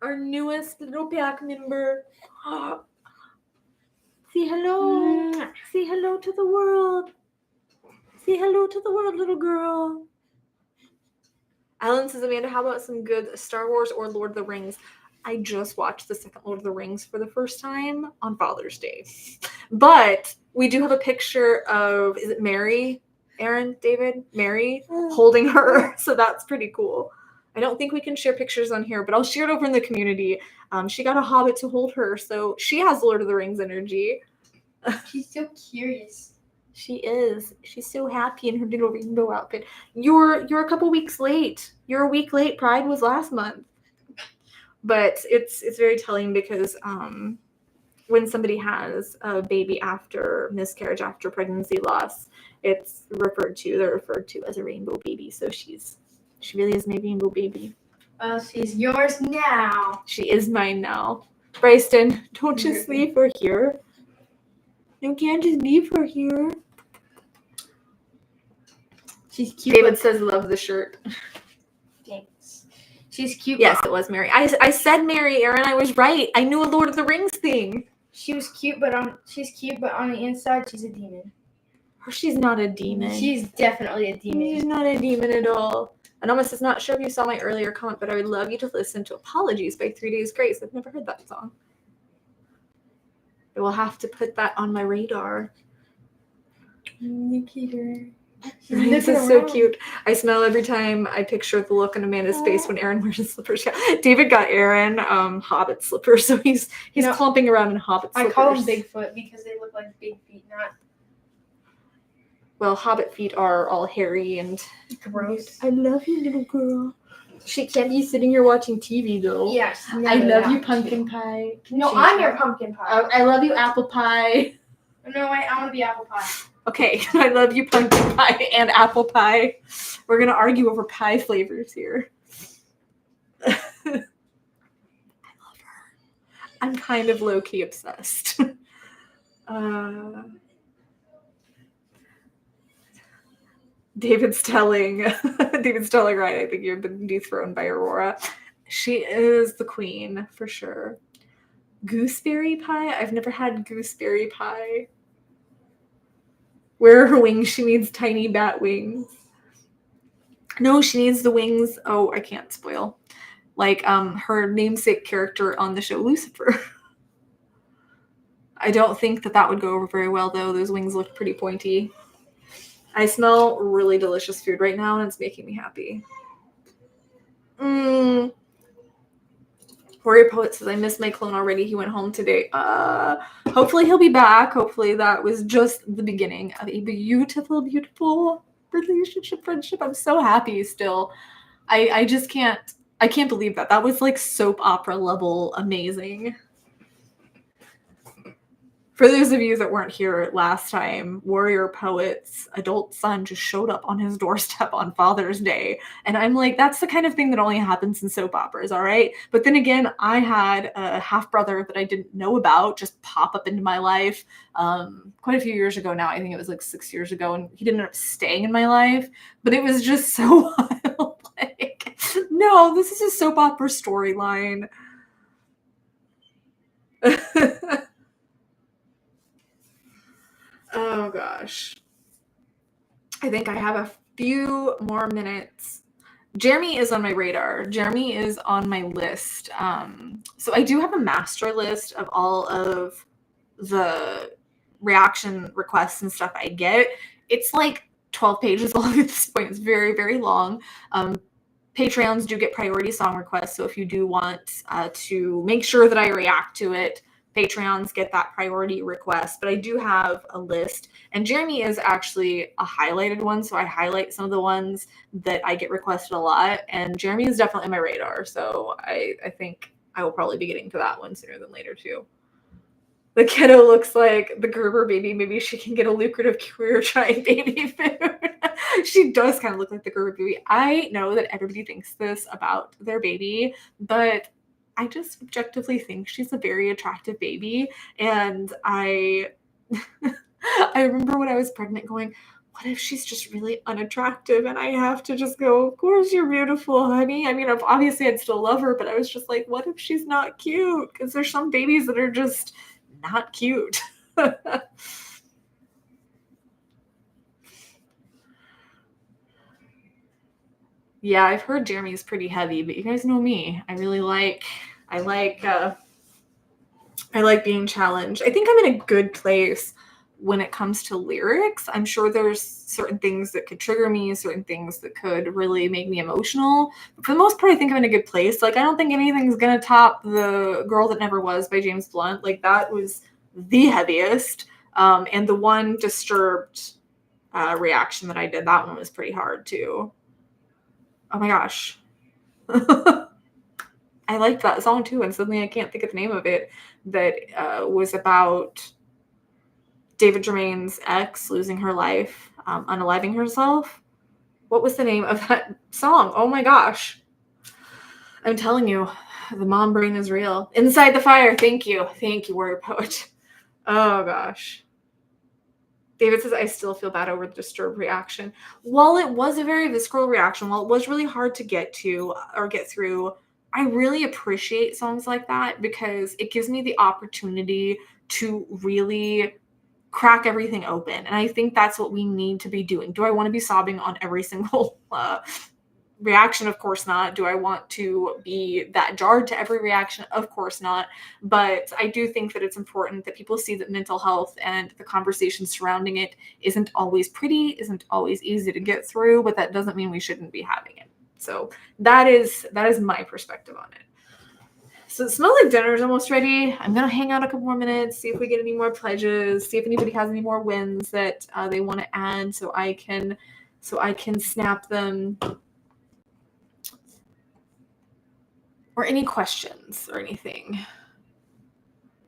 Speaker 1: Our newest little pack member. Say hello. Say hello to the world. Say hello to the world, little girl. Alan says, Amanda, how about some good Star Wars or Lord of the Rings? I just watched the second Lord of the Rings for the first time on Father's Day. But we do have a picture of, is it Mary? Aaron, David, Mary holding her. So that's pretty cool. I don't think we can share pictures on here, but I'll share it over in the community. She got a hobbit to hold her, so she has Lord of the Rings energy.
Speaker 2: She's so curious.
Speaker 1: She is. She's so happy in her little rainbow outfit. You're a couple weeks late. You're a week late. Pride was last month. But it's very telling because when somebody has a baby after miscarriage, after pregnancy loss, they're referred to as a rainbow baby. So she really is my rainbow baby.
Speaker 2: Well, she's yours now.
Speaker 1: She is mine now. Bryson, don't just leave her here. You can't just leave her here.
Speaker 2: She's cute.
Speaker 1: David says, love the shirt.
Speaker 2: Thanks. She's cute.
Speaker 1: Yes, it was Mary. I said Mary, Aaron. I was right. I knew a Lord of the Rings thing.
Speaker 2: She's cute, but on the inside, she's a demon.
Speaker 1: She's not a demon.
Speaker 2: She's definitely a demon.
Speaker 1: She's not a demon at all. Anonymous says, not sure if you saw my earlier comment, but I would love you to listen to Apologies by 3 Days Grace. I've never heard that song. I will have to put that on my radar.
Speaker 2: Nikita.
Speaker 1: This is so cute. I smile every time I picture the look on Amanda's face when Aaron wears his slippers. Yeah. David got Aaron Hobbit slippers, so he's clomping around in Hobbit slippers.
Speaker 2: I call them Bigfoot because they look like big feet, not.
Speaker 1: Well, Hobbit feet are all hairy and
Speaker 2: gross.
Speaker 1: I love you, little girl. She can't be sitting here watching TV though.
Speaker 2: Yes.
Speaker 1: I love you, pumpkin pie.
Speaker 2: No, I'm your pumpkin pie.
Speaker 1: I love you, apple pie.
Speaker 2: No, wait, I want to be apple pie.
Speaker 1: Okay, I love you, pumpkin pie and apple pie. We're gonna argue over pie flavors here. I love her. I'm kind of low-key obsessed. David's telling right, I think you've been dethroned by Aurora. She is the queen, for sure. Gooseberry pie? I've never had gooseberry pie. Where are her wings? She needs tiny bat wings. No, she needs the wings. Oh, I can't spoil. Like her namesake character on the show Lucifer. I don't think that would go over very well, though. Those wings look pretty pointy. I smell really delicious food right now, and it's making me happy. Warrior Poet says, I miss my clone already. He went home today. Hopefully he'll be back. Hopefully that was just the beginning of a beautiful, beautiful relationship, friendship. I'm so happy still. I just can't believe that. That was like soap opera level amazing. For those of you that weren't here last time, Warrior Poet's adult son just showed up on his doorstep on Father's Day. And I'm like, that's the kind of thing that only happens in soap operas, all right? But then again, I had a half-brother that I didn't know about just pop up into my life quite a few years ago now. I think it was like 6 years ago, and he didn't end up staying in my life. But it was just so wild. Like, no, this is a soap opera storyline. Oh gosh. I think I have a few more minutes. Jeremy is on my radar. Jeremy is on my list. So I do have a master list of all of the reaction requests and stuff I get. It's like 12 pages long at this point. It's very, very long. Patreons do get priority song requests. So if you do want to make sure that I react to it, Patreons get that priority request, but I do have a list, and Jeremy is actually a highlighted one, so I highlight some of the ones that I get requested a lot, and Jeremy is definitely on my radar, so I think I will probably be getting to that one sooner than later too. The kiddo looks like the Gerber baby. Maybe she can get a lucrative career trying baby food. She does kind of look like the Gerber baby. I know that everybody thinks this about their baby, but I just objectively think she's a very attractive baby. And I remember when I was pregnant going, what if she's just really unattractive? And I have to just go, of course you're beautiful, honey. I mean, obviously I'd still love her, but I was just like, what if she's not cute? Because there's some babies that are just not cute. Yeah, I've heard Jeremy's pretty heavy, but you guys know me. I like being challenged. I think I'm in a good place when it comes to lyrics. I'm sure there's certain things that could trigger me, certain things that could really make me emotional. But for the most part, I think I'm in a good place. Like, I don't think anything's gonna top The Girl That Never Was by James Blunt. Like, that was the heaviest. And the one Disturbed reaction that I did, that one was pretty hard too. Oh my gosh. I liked that song too, and suddenly I can't think of the name of it, that was about David Germain's ex losing her life, unaliving herself. What was the name of that song? Oh my gosh. I'm telling you, the mom brain is real. Inside the Fire. Thank you. Thank you, Warrior Poet. Oh gosh. David says, I still feel bad over the Disturbed reaction. While it was a very visceral reaction, while it was really hard to get to or get through, I really appreciate songs like that because it gives me the opportunity to really crack everything open. And I think that's what we need to be doing. Do I want to be sobbing on every single reaction? Of course not. Do I want to be that jarred to every reaction? Of course not. But I do think that it's important that people see that mental health and the conversation surrounding it isn't always pretty, isn't always easy to get through, but that doesn't mean we shouldn't be having it. So that is my perspective on it. So it smells like dinner is almost ready. I'm going to hang out a couple more minutes, see if we get any more pledges, see if anybody has any more wins that they want to add so I can snap them. Or any questions or anything.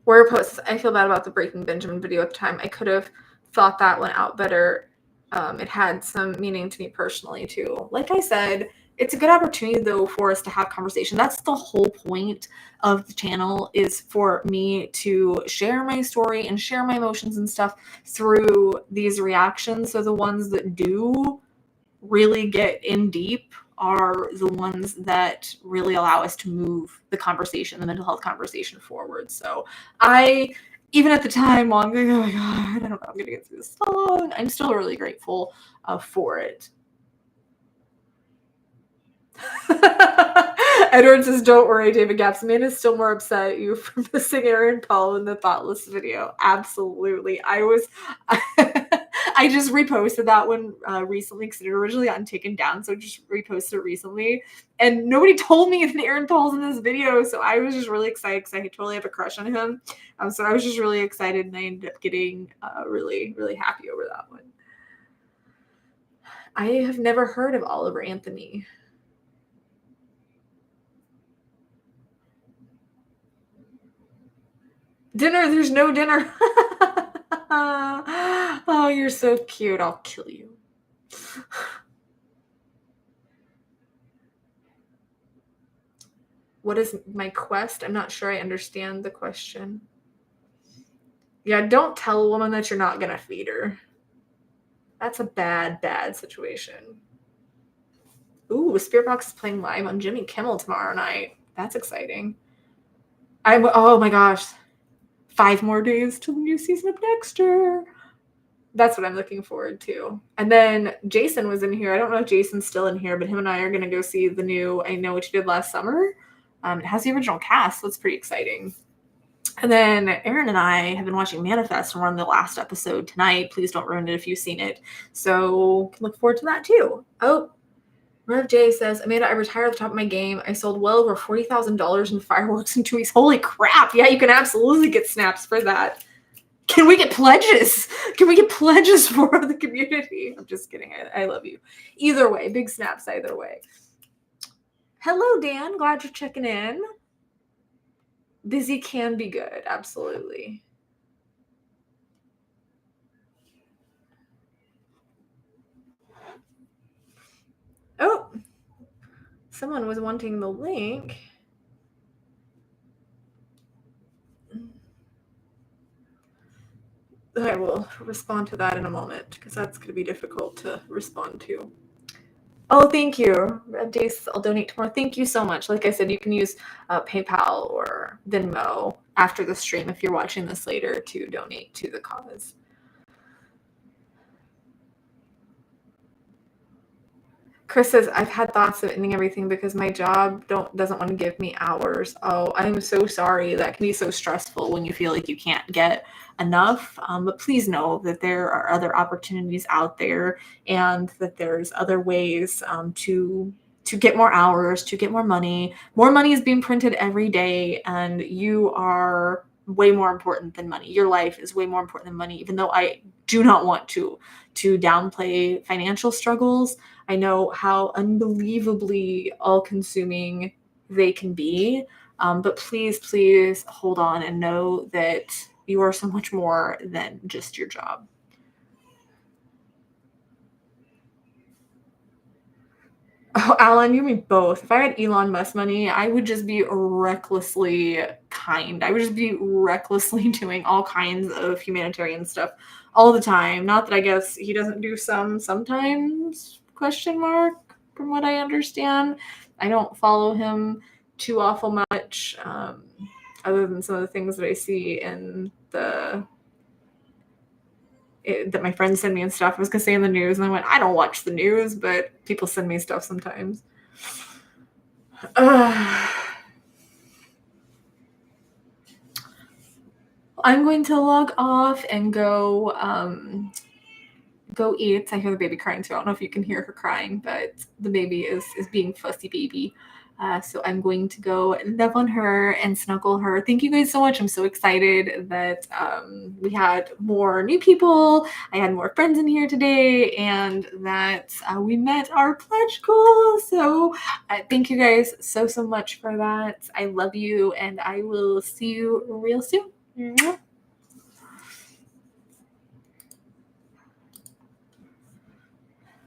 Speaker 1: Where posts, I feel bad about the Breaking Benjamin video at the time. I could have thought that one out better. It had some meaning to me personally too. Like I said, it's a good opportunity though for us to have conversation. That's the whole point of the channel, is for me to share my story and share my emotions and stuff through these reactions. So the ones that do really get in deep are the ones that really allow us to move the conversation, the mental health conversation forward. So even at the time, while I'm going, oh my God, I don't know I'm going to get through this long, I'm still really grateful for it. Edward says, don't worry, David Gapsman is still more upset at you for missing Aaron Paul in the Thoughtless video. Absolutely. I just reposted that one recently because it had originally gotten taken down, so I just reposted it recently. And nobody told me that Aaron Paul's in this video, so I was just really excited because I totally have a crush on him. So I was just really excited, and I ended up getting really, really happy over that one. I have never heard of Oliver Anthony. Dinner, there's no dinner. Oh, you're so cute. I'll kill you. What is my quest? I'm not sure I understand the question. Yeah, don't tell a woman that you're not going to feed her. That's a bad, bad situation. Ooh, Spirit Box is playing live on Jimmy Kimmel tomorrow night. That's exciting. Oh my gosh. 5 more days till the new season of Dexter. That's what I'm looking forward to. And then Jason was in here. I don't know if Jason's still in here, but him and I are going to go see the new I Know What You Did Last Summer. It has the original cast, so it's pretty exciting. And then Aaron and I have been watching Manifest, and we're on the last episode tonight. Please don't ruin it if you've seen it. So can look forward to that too. Oh, Rev J says, Amanda, I retired at the top of my game. I sold well over $40,000 in fireworks in 2 weeks. Holy crap. Yeah, you can absolutely get snaps for that. Can we get pledges? Can we get pledges for the community? I'm just kidding. I love you. Either way, big snaps either way. Hello, Dan. Glad you're checking in. Busy can be good. Absolutely. Oh, someone was wanting the link. I will respond to that in a moment because that's going to be difficult to respond to. Oh, thank you. Dace, I'll donate tomorrow. Thank you so much. Like I said, you can use PayPal or Venmo after the stream if you're watching this later to donate to the cause. Chris says, I've had thoughts of ending everything because my job doesn't want to give me hours. Oh, I'm so sorry. That can be so stressful when you feel like you can't get enough. But please know that there are other opportunities out there and that there's other ways to get more hours, to get more money. More money is being printed every day, and you are way more important than money. Your life is way more important than money, even though I do not want to downplay financial struggles. I know how unbelievably all-consuming they can be, but please hold on and know that you are so much more than just your job. Oh, Alan, you mean both. If I had Elon Musk money, I would just be recklessly kind. I would just be recklessly doing all kinds of humanitarian stuff all the time. Not that I guess he doesn't do sometimes, ? From what I understand. I don't follow him too awful much, other than some of the things that I see in that my friends send me and stuff. I was going to say in the news, and I went, I don't watch the news, but people send me stuff sometimes. I'm going to log off and go eat. I hear the baby crying too. I don't know if you can hear her crying, but the baby is being fussy baby. So I'm going to go love on her and snuggle her. Thank you guys so much. I'm so excited that we had more new people. I had more friends in here today, and that we met our pledge goal. So thank you guys so much for that. I love you, and I will see you real soon. Mwah.